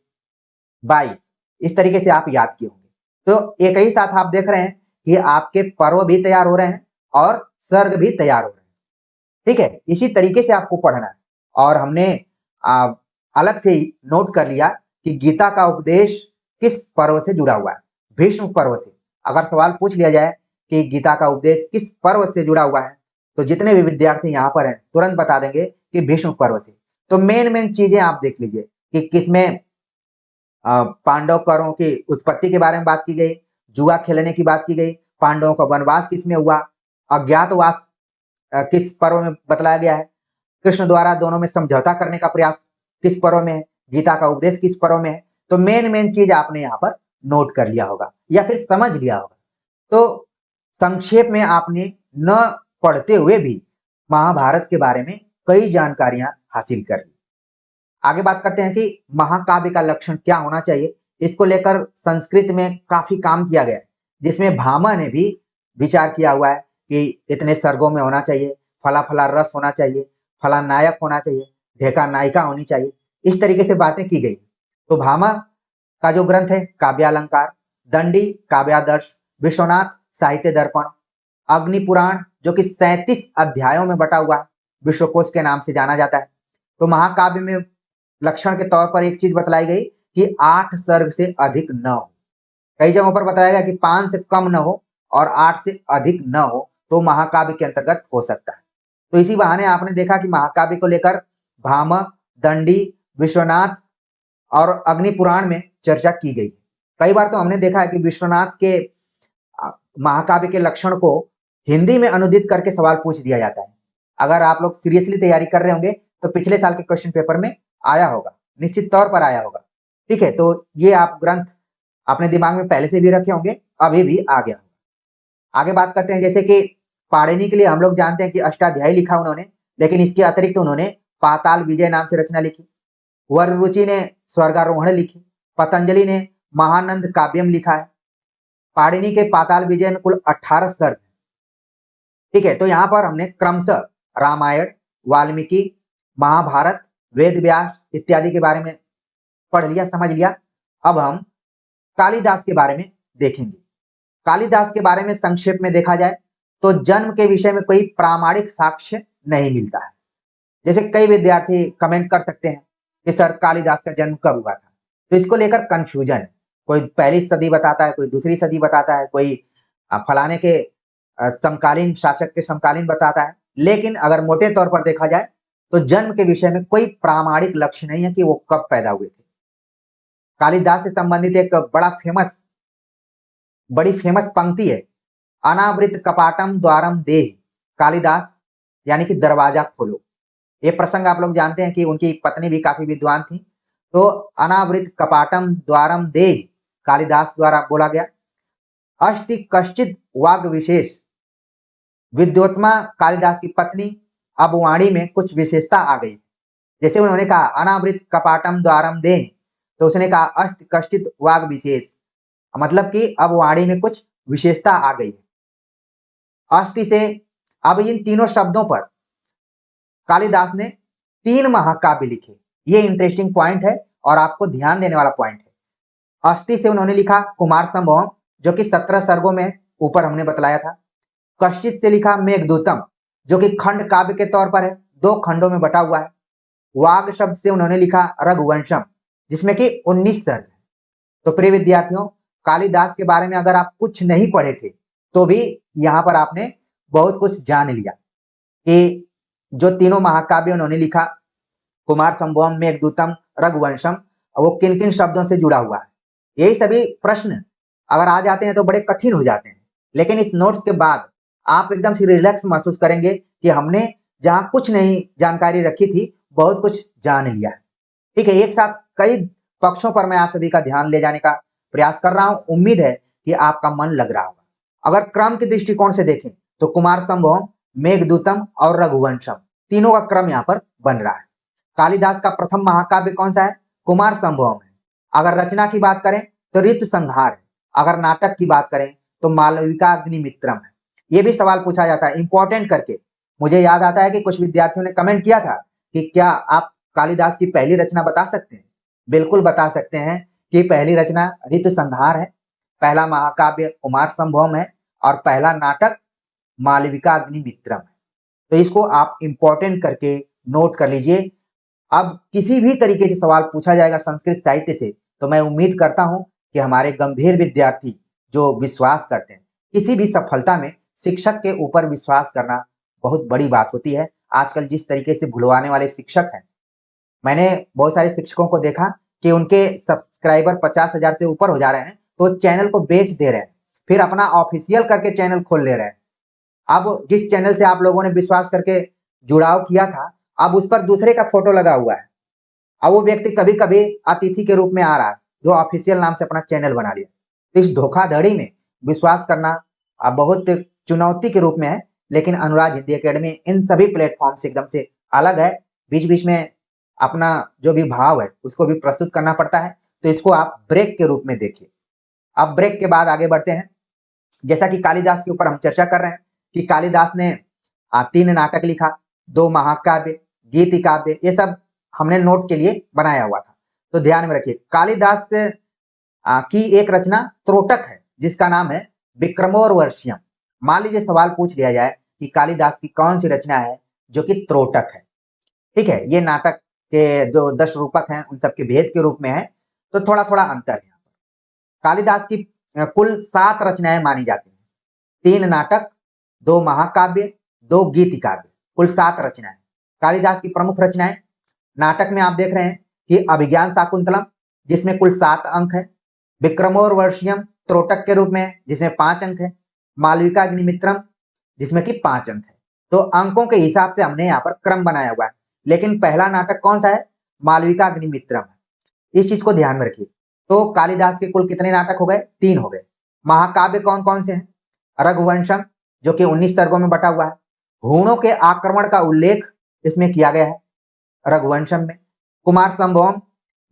A: 22। इस तरीके से आप याद किए होंगे। तो एक ही साथ आप देख रहे हैं कि आपके पर्व भी तैयार हो रहे हैं और सर्ग भी तैयार हो रहे हैं, ठीक है। इसी तरीके से आपको पढ़ना है। और हमने अलग से ही नोट कर लिया कि गीता का उपदेश किस पर्व से जुड़ा हुआ है, भीष्म पर्व से। अगर सवाल पूछ लिया जाए कि गीता का उपदेश किस पर्व से जुड़ा हुआ है, तो जितने भी विद्यार्थी यहाँ पर हैं तुरंत बता देंगे कि भीष्म पर्व से। तो मेन चीजें आप देख लीजिए कि किसमें पांडव कौरवों की उत्पत्ति के बारे में बात की गई, जुआ खेलने की बात की गई, पांडवों का वनवास किसमें हुआ, अज्ञातवास किस पर्व में बतलाया गया है, कृष्ण द्वारा दोनों में समझौता करने का प्रयास किस पर्व में है, गीता का उपदेश किस पर्व में है। तो मेन चीज आपने यहाँ पर नोट कर लिया होगा या फिर समझ लिया होगा। तो संक्षेप में आपने न पढ़ते हुए भी महाभारत के बारे में कई जानकारियां हासिल कर ली। आगे बात करते हैं कि महाकाव्य का लक्षण क्या होना चाहिए। इसको लेकर संस्कृत में काफी काम किया गया है, जिसमें भामा ने भी विचार किया हुआ है कि इतने सर्गों में होना चाहिए, फला फला रस होना चाहिए, फला नायक होना चाहिए, ढेका नायिका होनी चाहिए, इस तरीके से बातें की गई। तो भामा का जो ग्रंथ है काव्यालंकार, दंडी काव्यादर्श, विश्वनाथ साहित्य दर्पण, अग्नि पुराण जो कि 37 अध्यायों में बटा हुआ है, विश्वकोश के नाम से जाना जाता है। तो महाकाव्य में लक्षण के तौर पर एक चीज बतलाई गई कि 8 सर्ग से अधिक न हो। कई जगहों पर बताया गया कि 5 से कम न हो और 8 से अधिक न हो तो महाकाव्य के अंतर्गत हो सकता है। तो इसी बहाने आपने देखा कि महाकाव्य को लेकर भामह, दंडी, विश्वनाथ और अग्नि पुराण में चर्चा की गई। कई बार तो हमने देखा है कि विश्वनाथ के महाकाव्य के लक्षण को हिंदी में अनुदित करके सवाल पूछ दिया जाता है। अगर आप लोग सीरियसली तैयारी कर रहे होंगे तो पिछले साल के क्वेश्चन पेपर में आया होगा, निश्चित तौर पर आया होगा, ठीक है। तो ये आप ग्रंथ अपने दिमाग में पहले से भी रखे होंगे, अभी भी आ गया होगा। आगे बात करते हैं, जैसे कि पाणिनि के लिए हम लोग जानते हैं कि अष्टाध्यायी लिखा उन्होंने, लेकिन इसके अतिरिक्त उन्होंने पाताल विजय नाम से रचना लिखी, वररुचि ने स्वर्गारोहण लिखी, पतंजलि ने महानंद काव्यम लिखा है। पाणिनि के पाताल विजय में कुल 18 सर्ग, ठीक है। तो यहाँ पर हमने क्रमशः रामायण, वाल्मीकि, महाभारत, वेद व्यास इत्यादि के बारे में पढ़ लिया, समझ लिया। अब हम कालिदास के बारे में देखेंगे। कालिदास के बारे में संक्षेप में देखा जाए तो जन्म के विषय में कोई प्रामाणिक साक्ष्य नहीं मिलता है। जैसे कई विद्यार्थी कमेंट कर सकते हैं कि सर कालिदास का जन्म कब हुआ था, तो इसको लेकर कंफ्यूजन है। कोई पहली सदी बताता है, कोई दूसरी सदी बताता है, कोई फलाने के समकालीन शासक के समकालीन बताता है। लेकिन अगर मोटे तौर पर देखा जाए तो जन्म के विषय में कोई प्रामाणिक लक्ष्य नहीं है कि वो कब पैदा हुए थे। कालिदास से संबंधित एक बड़ी फेमस पंक्ति है, अनावृत कपाटम द्वारम देहि, कालिदास यानी कि दरवाजा खोलो। ये प्रसंग आप लोग जानते हैं कि उनकी पत्नी भी काफी विद्वान थी। तो अनावृत कपाटम द्वारम देहि कालिदास द्वारा बोला गया। अस्ति कश्चित वाग विशेष, विद्योत्मा कालिदास की पत्नी अब वाणी में कुछ विशेषता आ गई। जैसे उन्होंने कहा अनावृत कपाटम द्वारम देहि, तो उसने कहा अस्ति कश्चित वाग विशेष, मतलब कि अब वाणी में कुछ विशेषता आ गई है। अस्थि से अब इन तीनों शब्दों पर कालिदास ने 3 महाकाव्य लिखे। ये इंटरेस्टिंग पॉइंट है और आपको ध्यान देने वाला पॉइंट है। अस्थि से उन्होंने लिखा कुमार संभवम, जो कि 17 सर्गों में ऊपर हमने बतलाया था। कश्चित से लिखा मेघदूतम, जो कि खंड काव्य के तौर पर है, 2 खंडों में बटा हुआ है। वाग शब्द से उन्होंने लिखा रघुवंशम, जिसमें कि 19 सर्ग है। तो प्रिय विद्यार्थियों, कालिदास के बारे में अगर आप कुछ नहीं पढ़े थे तो भी यहाँ पर आपने बहुत कुछ जान लिया कि जो तीनों महाकाव्य उन्होंने लिखा, कुमार संभवम, मेघदूतम, रघुवंशम, वो किन किन शब्दों से जुड़ा हुआ है। यही सभी प्रश्न अगर आ जाते हैं तो बड़े कठिन हो जाते हैं, लेकिन इस नोट्स के बाद आप एकदम से रिलैक्स महसूस करेंगे कि हमने जहाँ कुछ नहीं जानकारी रखी थी, बहुत कुछ जान लिया है। ठीक है, एक साथ कई पक्षों पर मैं आप सभी का ध्यान ले जाने का प्रयास कर रहा हूं। उम्मीद है कि आपका मन लग रहा होगा। अगर क्रम के दृष्टिकोण से देखें तो कुमार संभवम, मेघदूतम और रघुवंशम, तीनों का क्रम यहाँ पर बन रहा है। कालिदास का प्रथम महाकाव्य कौन सा है? कुमार संभवम है। अगर रचना की बात करें तो ऋतु संहार है। अगर नाटक की बात करें तो मालविकाग्निमित्रम है। ये भी सवाल पूछा जाता है इंपॉर्टेंट करके। मुझे याद आता है कि कुछ विद्यार्थियों ने कमेंट किया था कि क्या आप कालिदास की पहली रचना बता सकते हैं? बिल्कुल बता सकते हैं कि पहली रचना ऋतु संहार है, पहला महाकाव्य कुमार संभवम है और पहला नाटक मालविकाग्निमित्रम है। तो इसको आप इंपॉर्टेंट करके नोट कर लीजिए। अब किसी भी तरीके से सवाल पूछा जाएगा संस्कृत साहित्य से, तो मैं उम्मीद करता हूं कि हमारे गंभीर विद्यार्थी जो विश्वास करते हैं, किसी भी सफलता में शिक्षक के ऊपर विश्वास करना बहुत बड़ी बात होती है। आजकल जिस तरीके से भुलवाने वाले शिक्षक हैं, मैंने बहुत सारे शिक्षकों को देखा कि उनके सब्सक्राइबर 50,000 से ऊपर हो जा रहे हैं तो चैनल को बेच दे रहे हैं, फिर अपना ऑफिशियल करके चैनल खोल ले रहे हैं। अब जिस चैनल से आप लोगों ने विश्वास करके जुड़ाव किया था, अब उस पर दूसरे का फोटो लगा हुआ है। अब वो व्यक्ति कभी कभी अतिथि के रूप में आ रहा है, जो ऑफिशियल नाम से अपना चैनल बना लिया। तो इस धोखाधड़ी में विश्वास करना बहुत चुनौती के रूप में है, लेकिन अनुराग हिंदी एकेडमी इन सभी प्लेटफॉर्म से एकदम से अलग है। बीच बीच में अपना जो भी भाव है उसको भी प्रस्तुत करना पड़ता है, तो इसको आप ब्रेक के रूप में देखिए। अब ब्रेक के बाद आगे बढ़ते हैं। जैसा कि कालिदास के ऊपर हम चर्चा कर रहे हैं कि कालिदास ने 3 नाटक लिखा, 2 महाकाव्य, गीति काव्य, ये सब हमने नोट के लिए बनाया हुआ था। तो ध्यान में रखिए, कालिदास की एक रचना त्रोटक है जिसका नाम है विक्रमोर्वशीयम। मान लीजिए सवाल पूछ लिया जाए कि कालिदास की कौन सी रचना है जो कि त्रोटक है। ठीक है, ये नाटक के जो 10 रूपक हैं उन सबके भेद के रूप में है, तो थोड़ा थोड़ा अंतर है। कालिदास की कुल 7 रचनाएं मानी जाती हैं, 3 नाटक, 2 महाकाव्य, 2 गीति काव्य, कुल 7 रचनाएं कालिदास की प्रमुख रचनाएं। नाटक में आप देख रहे हैं कि अभिज्ञान शाकुंतलम, जिसमें कुल 7 अंक है, विक्रमोर्वशीयम त्रोटक के रूप में जिसमें 5 अंक है, मालविकाग्निमित्रम जिसमें कि 5 अंक है। तो अंकों के हिसाब से हमने यहाँ पर क्रम बनाया हुआ है, लेकिन पहला नाटक कौन सा है? मालविकाग्निमित्रम। इस चीज को ध्यान में रखिए। तो कालिदास के कुल कितने नाटक हो गए? 3 हो गए। महाकाव्य कौन कौन से हैं? रघुवंशम, जो कि 19 सर्गों में बटा हुआ है। हूणों के आक्रमण का उल्लेख इसमें किया गया है रघुवंशम में। कुमार संभवम,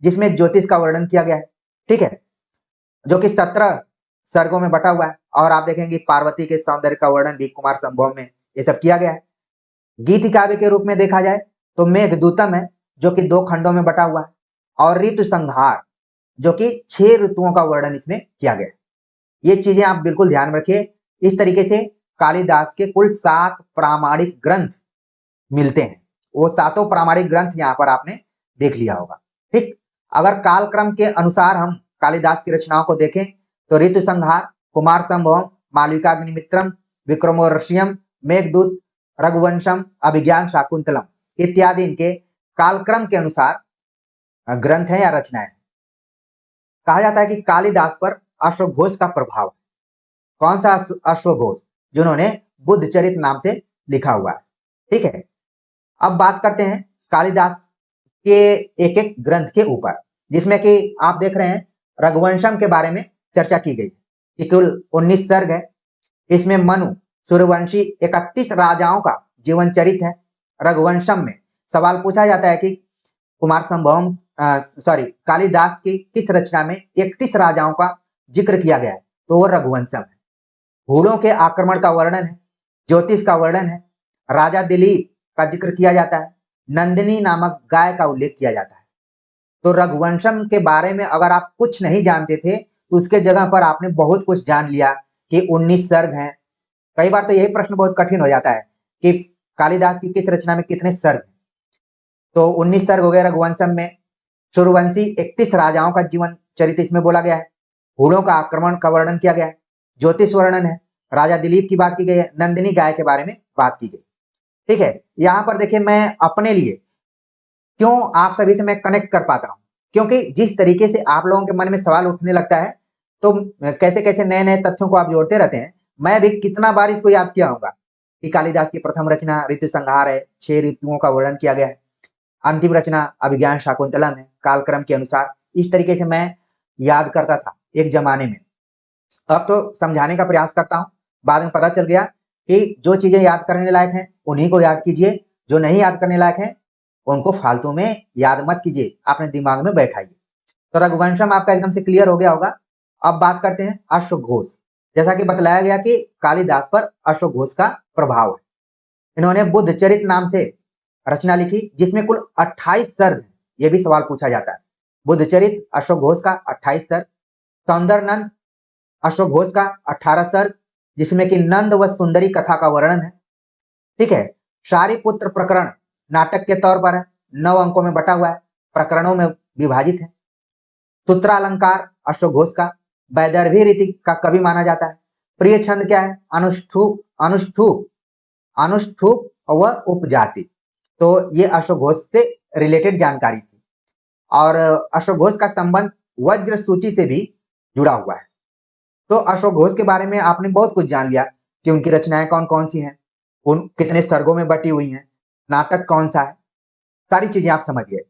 A: जिसमें ज्योतिष का वर्णन किया गया है, ठीक है, जो कि 17 सर्गों में बटा हुआ है। और आप देखेंगे पार्वती के सौंदर्य का वर्णन भी कुमार संभवम में ये सब किया गया है। गीति काव्य के रूप में देखा जाए तो मेघदूतम है, जो कि 2 खंडों में बटा हुआ है, और ऋतु संहार, जो कि 6 ऋतुओं का वर्णन इसमें किया गया है। ये चीजें आप बिल्कुल ध्यान में रखिए। इस तरीके से कालिदास के कुल 7 प्रामाणिक ग्रंथ मिलते हैं। वो सातों प्रामाणिक ग्रंथ यहाँ पर आपने देख लिया होगा। ठीक, अगर कालक्रम के अनुसार हम कालिदास की रचनाओं को देखें तो ऋतु संहार, कुमार संभवम, मालविकाग्निमित्रम, विक्रमोर्वशीयम, मेघदूत, रघुवंशम, अभिज्ञान शाकुंतलम इत्यादि इनके कालक्रम के अनुसार ग्रंथ है या रचनाएं। कहा जाता है कि कालिदास पर अश्वघोष का प्रभाव। कौन सा अश्वघोष? जिन्होंने बुद्धचरित नाम से लिखा हुआ है। ठीक है, अब बात करते हैं कालिदास के एक एक ग्रंथ के ऊपर, जिसमें कि आप देख रहे हैं रघुवंशम के बारे में चर्चा की गई कि कुल 19 सर्ग है। इसमें मनु, सूर्यवंशी 31 राजाओं का जीवन चरित है। रघुवंशम में सवाल पूछा जाता है कि कुमार संभवम कालिदास की किस रचना में 31 राजाओं का जिक्र किया गया है, तो वो रघुवंशम है। घोड़ों के आक्रमण का वर्णन है, ज्योतिष का वर्णन है, राजा दिलीप का जिक्र किया जाता है, नंदिनी नामक गाय का उल्लेख किया जाता है। तो रघुवंशम के बारे में अगर आप कुछ नहीं जानते थे तो उसके जगह पर आपने बहुत कुछ जान लिया कि 19 सर्ग हैं। कई बार तो यही प्रश्न बहुत कठिन हो जाता है कि कालिदास की किस रचना में कितने सर्ग हैं। तो 19 सर्ग हो गए रघुवंशम में। सूर्यवंशी 31 राजाओं का जीवन चरित्र इसमें बोला गया है। घोड़ों का आक्रमण का वर्णन किया गया है, ज्योतिष वर्णन है, राजा दिलीप की बात की गई है, नंदिनी गाय के बारे में बात की गई। ठीक है, यहाँ पर देखिए मैं अपने लिए क्यों आप सभी से मैं कनेक्ट कर पाता हूँ, क्योंकि जिस तरीके से आप लोगों के मन में सवाल उठने लगता है तो कैसे कैसे नए नए तथ्यों को आप जोड़ते रहते हैं। मैं भी कितना बार इसको याद किया होगा कि कालिदास की प्रथम रचना ऋतु संहार है, 6 ऋतुओं का वर्णन किया गया है। अंतिम रचना अभिज्ञान शाकुंतलम है, कालक्रम के अनुसार। इस तरीके से मैं याद करता था एक जमाने में। अब तो समझाने का प्रयास करता हूँ। बाद में पता चल गया कि जो चीजें याद करने लायक हैं उन्हीं को याद कीजिए, जो नहीं याद करने लायक हैं उनको फालतू में याद मत कीजिए, अपने दिमाग में बैठाइए। तो रघुवंशम आपका एकदम से क्लियर हो गया होगा। अब बात करते हैं अश्वघोष। जैसा कि बतलाया गया कि कालिदास पर अश्वघोष का प्रभाव है। इन्होंने बुद्धचरित नाम से रचना लिखी जिसमें कुल 28 सर्ग हैं। यह भी सवाल पूछा जाता है। बुद्धचरित अश्वघोष का 28 सर्ग, सौंदरनंद अश्वघोष का 18 सर्ग जिसमें कि नंद व सुंदरी कथा का वर्णन है। ठीक है, शारिपुत्र प्रकरण नाटक के तौर पर है, 9 अंकों में बटा हुआ है, प्रकरणों में विभाजित है। सूत्रालंकार अश्वघोष का, वैदर्भी रीति का कवि माना जाता है। प्रिय छंद क्या है? अनुष्ठुप, अनुष्ठुप, अनुष्ठुप व उपजाति। तो ये अश्वघोष से रिलेटेड जानकारी थी। और अश्वघोष का संबंध वज्र सूची से भी जुड़ा हुआ है। तो अश्वघोष के बारे में आपने बहुत कुछ जान लिया कि उनकी रचनाएं कौन कौन सी हैं, उन कितने सर्गों में बटी हुई हैं, नाटक कौन सा है, सारी चीजें आप समझ गए।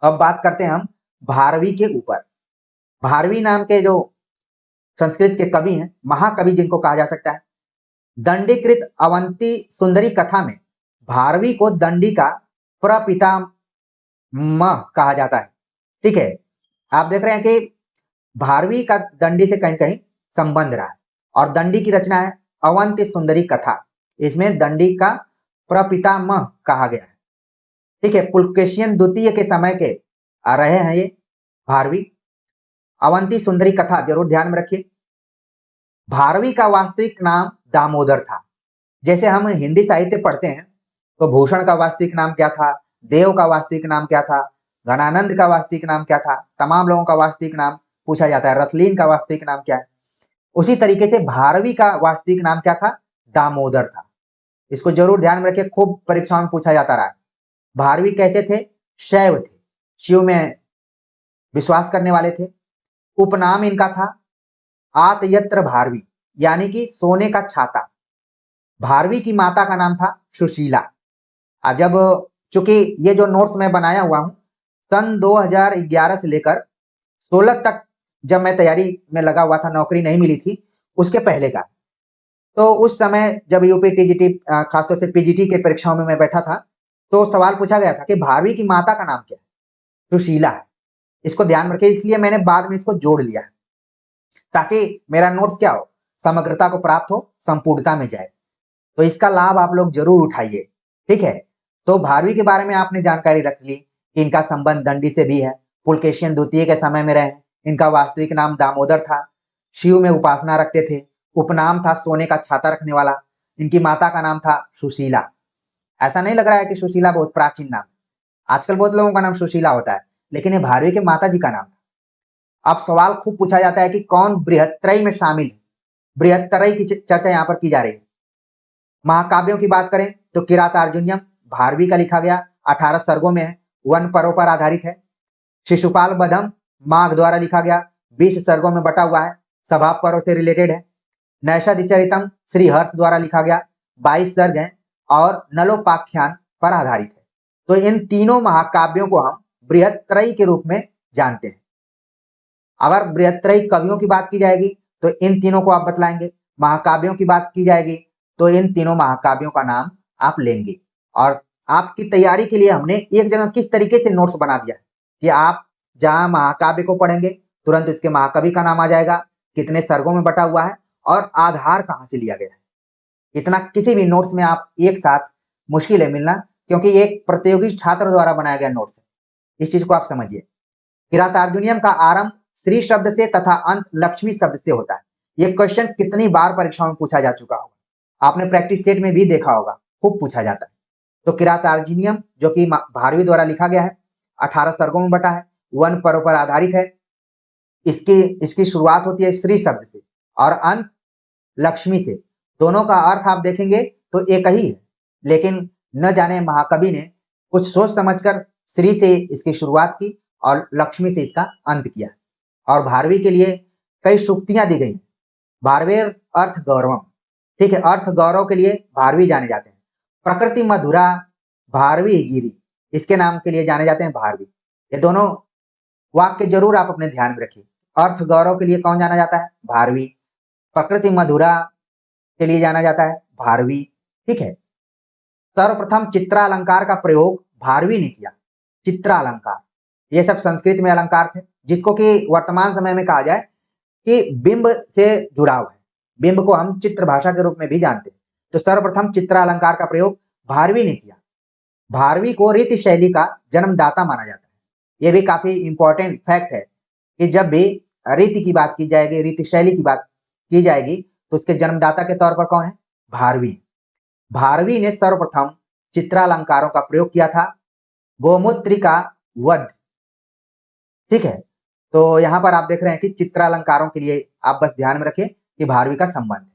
A: अब बात करते हैं हम भारवी के ऊपर। भारवी नाम के जो संस्कृत के कवि हैं, महाकवि जिनको कहा जा सकता है, दंडीकृत अवंती सुंदरी कथा में भारवी को दंडी का प्रपितामह कहा जाता है। ठीक है, आप देख रहे हैं कि भारवी का दंडी से कहीं कहीं संबंध रहा है। और दंडी की रचना है अवंती सुंदरी कथा, इसमें दंडी का प्रपितामह कहा गया है। ठीक है, पुलकेशियन द्वितीय के समय के रहे हैं ये भारवी। अवंती सुंदरी कथा जरूर ध्यान में रखिए। भारवी का वास्तविक नाम दामोदर था। जैसे हम हिंदी साहित्य पढ़ते हैं तो भूषण का वास्तविक नाम क्या था, देव का वास्तविक नाम क्या था, घनानंद का वास्तविक नाम क्या था, तमाम लोगों का वास्तविक नाम पूछा जाता है, रसलीन का वास्तविक नाम क्या है। उसी तरीके से भारवी का वास्तविक नाम क्या था? दामोदर था। इसको जरूर ध्यान में रखिए, खूब परीक्षाओं में पूछा जाता रहा है। भारवी कैसे थे? शैव थे, शिव में विश्वास करने वाले थे। उपनाम इनका था आतयत्र भारवी, यानी कि सोने का छाता। भारवी की माता का नाम था सुशीला। जब चूंकि ये जो नोट्स मैं बनाया हुआ हूं सन 2011 से लेकर 16 तक, जब मैं तैयारी में लगा हुआ था, नौकरी नहीं मिली थी, उसके पहले का। तो उस समय जब यूपी टीजीटी खासतौर से पीजीटी के परीक्षाओं में मैं बैठा था तो सवाल पूछा गया था कि भारवी की माता का नाम क्या है? सुशीला है। इसको ध्यान में रखिए, इसलिए मैंने बाद में इसको जोड़ लिया ताकि मेरा नोट्स क्या हो, समग्रता को प्राप्त हो, संपूर्णता में जाए। तो इसका लाभ आप लोग जरूर उठाइए। ठीक है, तो भारवी के बारे में आपने जानकारी रख ली कि इनका संबंध दंडी से भी है, पुलकेशियन द्वितीय के समय में रहे, इनका वास्तविक नाम दामोदर था, शिव में उपासना रखते थे, उपनाम था सोने का छाता रखने वाला, इनकी माता का नाम था सुशीला। ऐसा नहीं लग रहा है कि सुशीला बहुत प्राचीन नाम है। आजकल बहुत लोगों का नाम सुशीला होता है, लेकिन ये भारवी के माता जी का नाम था। अब सवाल खूब पूछा जाता है कि कौन बृहत्त्रयी में शामिल है। बृहत्त्रयी की चर्चा यहाँ पर की जा रही है। महाकाव्यों की बात करें तो किरातार्जुनीयम भारवी का लिखा गया 18 सर्गों में है, वन पर्वों पर आधारित है। शिशुपाल बधम माघ द्वारा लिखा गया 20 सर्गों में बटा हुआ है, स्वभाव पर्व से रिलेटेड है। नैषधीचरितम श्री हर्ष द्वारा लिखा गया 22 सर्ग है और नलोपाख्यान पर आधारित है। तो इन तीनों महाकाव्यों को हम बृहत्त्रयी के रूप में जानते हैं। अगर बृहत्त्रयी कवियों की बात की जाएगी तो इन तीनों को आप बतलाएंगे। महाकाव्यों की बात की जाएगी तो इन तीनों महाकाव्यों का नाम आप लेंगे। और आपकी तैयारी के लिए हमने एक जगह किस तरीके से नोट्स बना दिया है कि आप जहां महाकाव्य को पढ़ेंगे तुरंत इसके महाकवि का नाम आ जाएगा, कितने सर्गों में बटा हुआ है और आधार कहां से लिया गया है। इतना किसी भी नोट्स में आप एक साथ मुश्किल है मिलना, क्योंकि ये एक प्रतियोगी छात्र द्वारा बनाया गया नोट्स है। इस चीज को आप समझिए। किरातार्जुनीयम का आरंभ श्री शब्द से तथा अंत लक्ष्मी शब्द से होता है। ये क्वेश्चन कितनी बार परीक्षाओं में पूछा जा चुका होगा, आपने प्रैक्टिस सेट में भी देखा होगा, खूब पूछा जाता है। तो किरातार्जुनीयम जो कि भारवी द्वारा लिखा गया है, 18 सर्गों में बटा है, वन पर्व पर आधारित है। इसकी शुरुआत होती है श्री शब्द से और अंत लक्ष्मी से। दोनों का अर्थ आप देखेंगे तो एक ही है, लेकिन न जाने महाकवि ने कुछ सोच समझकर श्री से इसकी शुरुआत की और लक्ष्मी से इसका अंत किया। और भारवी के लिए कई सूक्तियां दी गई। भारवेर अर्थ गौरवम, ठीक है, अर्थ गौरव के लिए भारवी जाने जाते हैं। प्रकृति मधुरा भारवी गिरी, इसके नाम के लिए जाने जाते हैं भारवी। ये दोनों वाक्य जरूर आप अपने ध्यान में रखिए। अर्थ गौरव के लिए कौन जाना जाता है? भारवी। प्रकृति मधुरा के लिए जाना जाता है भारवी, ठीक है। सर्वप्रथम चित्रालंकार का प्रयोग भारवी ने किया। चित्रालंकार, ये सब संस्कृत में अलंकार थे, जिसको कि वर्तमान समय में कहा जाए कि बिंब से जुड़ाव है। बिंब को हम चित्र भाषा के रूप में भी जानते हैं। तो सर्वप्रथम चित्रालंकार का प्रयोग भारवी ने किया। भारवी को रीति शैली का जन्मदाता माना जाता है। यह भी काफी इंपॉर्टेंट फैक्ट है कि जब भी रीति की बात की जाएगी, रीति शैली की बात की जाएगी, तो उसके जन्मदाता के तौर पर कौन है? भारवी। भारवी ने सर्वप्रथम चित्रालंकारों का प्रयोग किया था। गोमूत्रिका वध, ठीक है। तो यहां पर आप देख रहे हैं कि चित्रालंकारों के लिए आप बस ध्यान में रखें कि भारवी का संबंध।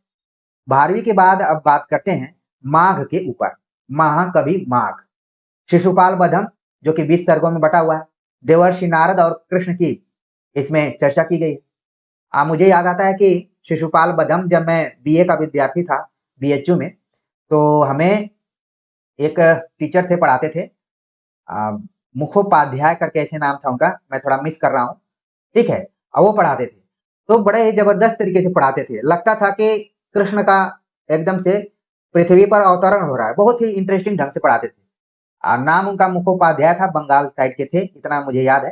A: भारवी के बाद अब बात करते हैं माघ के ऊपर। महाकवि माघ। शिशुपाल बधम जो कि 20 सर्गों में बटा हुआ है, देवर्षि नारद और कृष्ण की इसमें चर्चा की गई है। मुझे याद आता है कि शिशुपाल बधम, जब मैं बीए का विद्यार्थी था बीएचयू में, तो हमें एक टीचर थे, पढ़ाते थे, मुखोपाध्याय करके ऐसे नाम था उनका, मैं थोड़ा मिस कर रहा हूँ, ठीक है। और वो पढ़ाते थे तो बड़े ही जबरदस्त तरीके से पढ़ाते थे। लगता था कि कृष्ण का एकदम से पृथ्वी पर अवतरण हो रहा है। बहुत ही इंटरेस्टिंग ढंग से पढ़ाते थे। नाम उनका मुखोपाध्याय था, बंगाल साइड के थे, इतना मुझे याद है,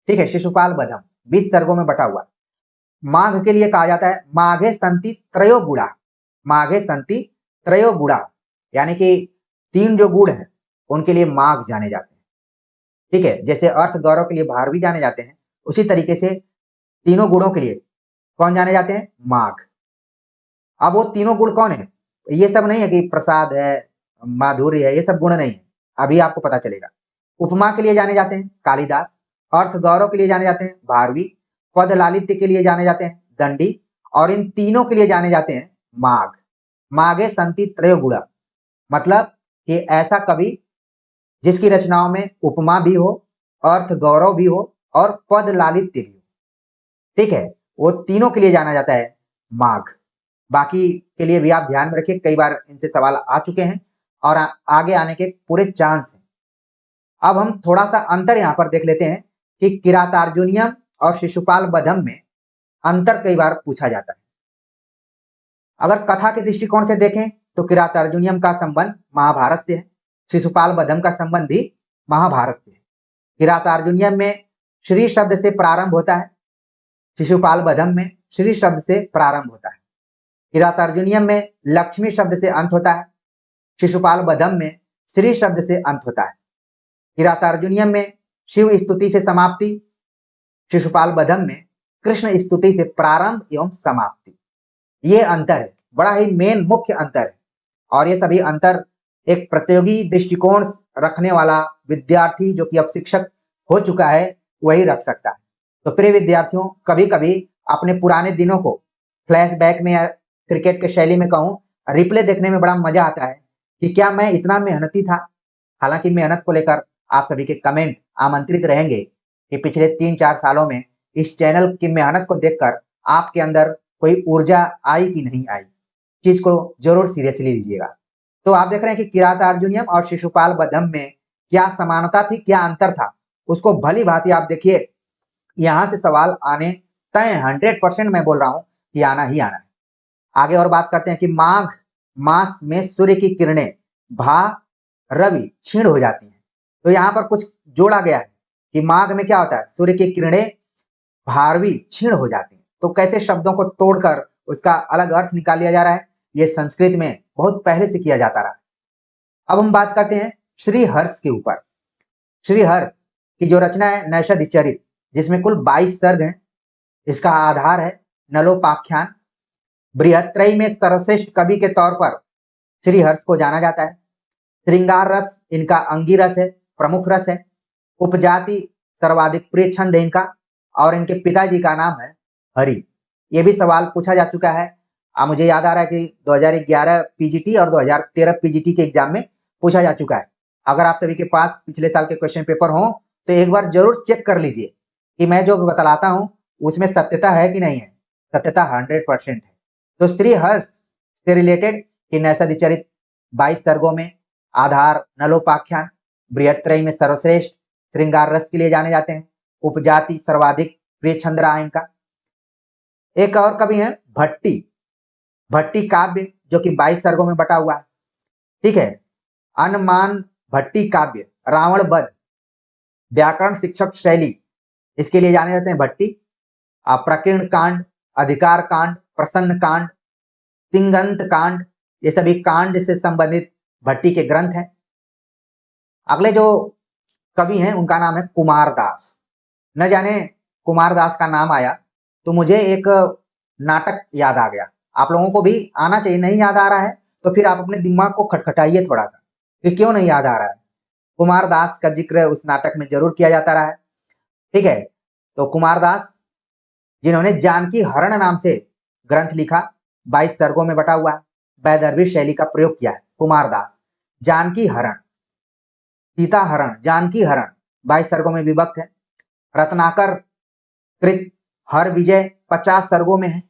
A: ठीक है। शिशुपाल बधम 20 सर्गों में बटा हुआ। माघ के लिए कहा जाता है माघे संति त्रयो गुड़ा। माघे संति त्रयो गुड़ा, यानी कि 3 जो गुण है उनके लिए माघ जाने जाते हैं, ठीक है। जैसे अर्थ गौरव के लिए भारवी जाने जाते हैं, उसी तरीके से तीनों गुणों के लिए कौन जाने जाते हैं? माघ। अब वो तीनों गुण कौन है? ये सब नहीं है कि प्रसाद है, माधुर्य है, ये सब गुण नहीं है, अभी आपको पता चलेगा। उपमा के लिए जाने जाते हैं कालिदास। अर्थ गौरव के लिए जाने जाते हैं भारवी। पद लालित्य के लिए जाने जाते हैं दंडी। और इन तीनों के लिए जाने जाते हैं माघ। माघे संति त्रयो गुणा, मतलब कि ऐसा कवि जिसकी रचनाओं में उपमा भी हो, अर्थ गौरव भी हो और पद लालित्य भी हो, ठीक है। वो तीनों के लिए जाना जाता है माघ। बाकी के लिए भी आप ध्यान में रखिए, कई बार इनसे सवाल आ चुके हैं और आगे आने के पूरे चांस हैं। अब हम थोड़ा सा अंतर यहां पर देख लेते हैं कि किरातार्जुनीयम और शिशुपाल बधम में अंतर कई बार पूछा जाता है। अगर कथा के दृष्टिकोण से देखें तो किरातार्जुनीयम का संबंध महाभारत से है, शिशुपाल बधम का संबंध भी महाभारत से है। किरातार्जुनीयम में श्री शब्द से प्रारंभ होता है, शिशुपाल बधम में श्री शब्द से प्रारंभ होता है। किरातार्जुनीयम में लक्ष्मी शब्द से अंत होता है, शिशुपाल बधम में श्री शब्द से अंत होता है। किरातार्जुनीयम में शिव स्तुति से समाप्ति, शिशुपाल बधम में कृष्ण स्तुति से प्रारंभ एवं समाप्ति। ये अंतर है, बड़ा ही मेन मुख्य अंतर है। और ये सभी अंतर एक प्रतियोगी दृष्टिकोण रखने वाला विद्यार्थी जो कि अब शिक्षक हो चुका है वही रख सकता है। तो प्रिय विद्यार्थियों, कभी कभी अपने पुराने दिनों को फ्लैशबैक में या क्रिकेट के शैली में कहूँ रिप्ले देखने में बड़ा मजा आता है कि क्या मैं इतना मेहनती था। हालांकि मेहनत को लेकर आप सभी के कमेंट आमंत्रित रहेंगे कि पिछले 3-4 सालों में इस चैनल की मेहनत को देखकर आपके अंदर कोई ऊर्जा आई कि नहीं आई, चीज को जरूर सीरियसली लीजिएगा। तो आप देख रहे हैं कि किरातार्जुनीयम और शिशुपाल वधम में क्या समानता थी, क्या अंतर था, उसको भली भांति आप देखिए। यहां से सवाल आने तय 100% मैं बोल रहा हूं कि आना ही आना है। आगे और बात करते हैं कि माघ मास में सूर्य की किरणें भा रवि क्षीण हो जाती हैं। तो यहाँ पर कुछ जोड़ा गया है कि माघ में क्या होता है, सूर्य की किरणें भारवी क्षीण हो जाती हैं। तो कैसे शब्दों को तोड़कर उसका अलग अर्थ निकाल लिया जा रहा है, ये संस्कृत में बहुत पहले से किया जाता रहा। अब हम बात करते हैं श्री हर्ष के ऊपर। श्री हर्ष की जो रचना है नैषधि चरित, जिसमें कुल 22 सर्ग हैं। इसका आधार है नलोपाख्यान। बृहत्रयी में सर्वश्रेष्ठ कवि के तौर पर श्री हर्ष को जाना जाता है। श्रृंगार रस इनका अंगी रस है, प्रमुख रस है। उपजाति सर्वाधिक प्रिय छंद है इनका, और इनके पिताजी का नाम है हरि। ये भी सवाल पूछा जा चुका है। मुझे याद आ रहा है कि 2011 पीजीटी और 2013 पीजीटी के एग्जाम में पूछा जा चुका है। अगर आप सभी के पास पिछले साल के क्वेश्चन पेपर हो तो एक बार जरूर चेक कर लीजिए कि मैं जो बतलाता हूँ उसमें सत्यता है कि नहीं है। सत्यता 100% है। तो श्री हर्ष से रिलेटेड कि नैषधि चरित 22 सर्गों में, आधार नलोपाख्यान, बृहत्रयी में सर्वश्रेष्ठ, श्रृंगार रस के लिए जाने जाते हैं, उपजाति सर्वाधिक प्रिय छंद रहा है इनका। एक और कवि है भट्टी। भट्टी काव्य जो कि 22 सर्गों में बटा हुआ है। ठीक है। अनुमान भट्टी काव्य, रावण वध, व्याकरण शिक्षक शैली, इसके लिए जाने जाते हैं भट्टी। प्रकीर्ण कांड, अधिकार कांड, प्रसन्न कांड, तिंगंत कांड, ये सभी कांड से संबंधित भट्टी के ग्रंथ हैं। अगले जो कवि हैं उनका नाम है कुमारदास। न जाने कुमारदास का नाम आया तो मुझे एक नाटक याद आ गया। आप लोगों को भी आना चाहिए। नहीं याद आ रहा है तो फिर आप अपने दिमाग को खटखटाइए थोड़ा सा कि क्यों नहीं याद आ रहा है। कुमारदास का जिक्र उस नाटक में जरूर किया जाता रहा है। ठीक है। तो कुमारदास जिन्होंने जानकी हरण नाम से ग्रंथ लिखा, 22 सर्गों में बटा हुआ है, वैदर्भी शैली का प्रयोग किया है कुमारदास। जानकी हरण, सीता हरण, जानकी हरण 22 सर्गों में विभक्त है। रत्नाकर कृत हर विजय 50 सर्गों में है।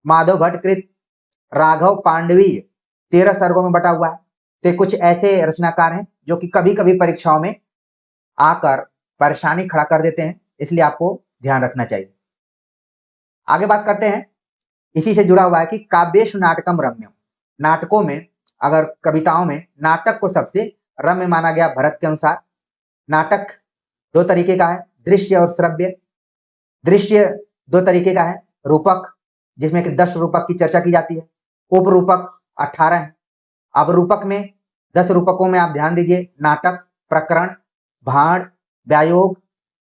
A: माधव भट्ट कृत राघव पांडवीय 13 सर्गों में बटा हुआ है। तो कुछ ऐसे रचनाकार हैं जो कि कभी कभी परीक्षाओं में आकर परेशानी खड़ा कर देते हैं, इसलिए आपको ध्यान रखना चाहिए। आगे बात करते हैं, इसी से जुड़ा हुआ है कि काव्येषु नाटकम रम्यम। नाटकों में, अगर कविताओं में नाटक को सबसे रम्य माना गया भरत के अनुसार। नाटक दो तरीके का है, दृश्य और श्रव्य। दृश्य दो तरीके का है, रूपक जिसमें कि 10 रूपक की चर्चा की जाती है, उपरूपक 18 है। अब रूपक में 10 रूपकों में आप ध्यान दीजिए, नाटक, प्रकरण, भाण, व्यायोग,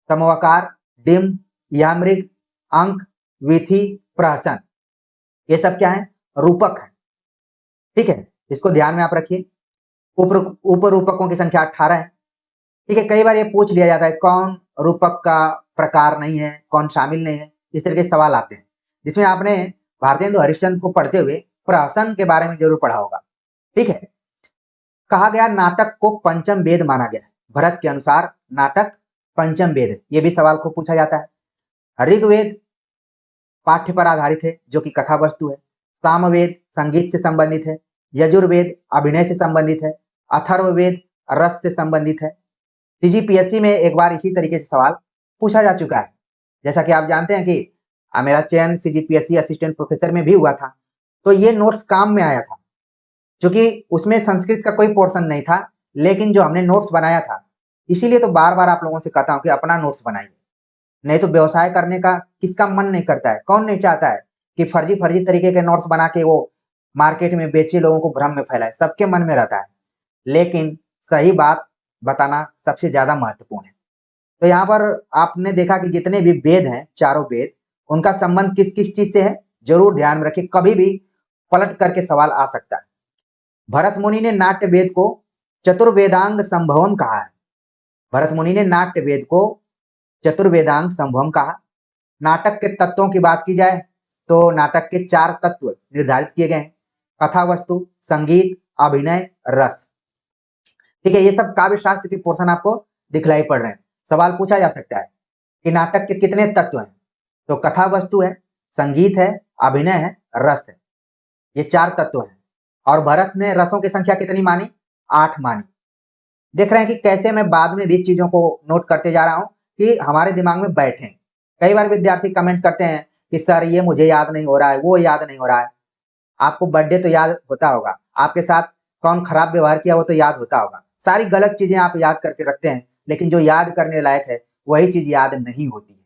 A: समवाकार, डिम, यामृग, अंक, विधि, प्रहसन, ये सब क्या है, रूपक है। ठीक है, इसको ध्यान में आप रखिए। उप रूपकों की संख्या 18 है। ठीक है। कई बार ये पूछ लिया जाता है कौन रूपक का प्रकार नहीं है, कौन शामिल नहीं है, इस तरह के सवाल आते हैं, जिसमें आपने भारतेंदु हरिश्चंद्र को पढ़ते हुए प्रहसन के बारे में जरूर पढ़ा होगा। ठीक है। कहा गया नाटक को पंचम वेद माना गया है। भरत के अनुसार नाटक पंचम वेद है। ये भी सवाल को पूछा जाता है। ऋग्वेद पाठ्य पर आधारित है जो कि कथा वस्तु है। सामवेद संगीत से संबंधित है। यजुर्वेद अभिनय से संबंधित है। अथर्ववेद रस से संबंधित है। सीजीपीएससी में एक बार इसी तरीके से सवाल पूछा जा चुका है। जैसा कि आप जानते हैं कि मेरा चयन सीजीपीएससी असिस्टेंट प्रोफेसर में भी हुआ था, तो ये नोट्स काम में आया था, क्योंकि उसमें संस्कृत का कोई पोर्शन नहीं था, लेकिन जो हमने नोट्स बनाया था, इसीलिए तो बार बार आप लोगों से कहता हूं कि अपना नोट्स बनाइए। नहीं तो व्यवसाय करने का किसका मन नहीं करता है, कौन नहीं चाहता है कि फर्जी फर्जी तरीके के नोट्स बना के वो मार्केट में बेचे, लोगों को भ्रम में फैलाए, सबके मन में रहता है। लेकिन सही बात बताना सबसे ज्यादा महत्वपूर्ण है। तो यहाँ पर आपने देखा कि जितने भी वेद हैं, चारों वेद, उनका संबंध किस किस चीज से है, जरूर ध्यान में रखिए। कभी भी पलट करके सवाल आ सकता है। भरत मुनि ने नाट्य वेद को चतुर्वेदांग संभवम कहा है। भरत मुनि ने नाट्य वेद को चतुर्वेदांग संभवम कहा। नाटक के तत्वों की बात की जाए तो नाटक के 4 तत्व निर्धारित किए गए हैं: कथा वस्तु, संगीत, अभिनय, रस। ठीक है, ये सब काव्य शास्त्र के पोर्शन आपको दिखलाई पड़ रहे हैं। सवाल पूछा जा सकता है कि नाटक के कितने तत्व हैं, तो कथा वस्तु है, संगीत है, अभिनय है, रस है। ये 4 तत्व हैं। और भरत ने रसों की संख्या कितनी मानी? 8 मानी। देख रहे हैं कि कैसे मैं बाद में भी चीजों को नोट करते जा रहा हूं कि हमारे दिमाग में बैठे। कई बार विद्यार्थी कमेंट करते हैं कि सर ये मुझे याद नहीं हो रहा है, वो याद नहीं हो रहा है। आपको बर्थडे तो याद होता होगा, आपके साथ कौन खराब व्यवहार किया वो तो याद होता होगा। सारी गलत चीजें आप याद करके रखते हैं, लेकिन जो याद करने लायक है वही चीज याद नहीं होती है।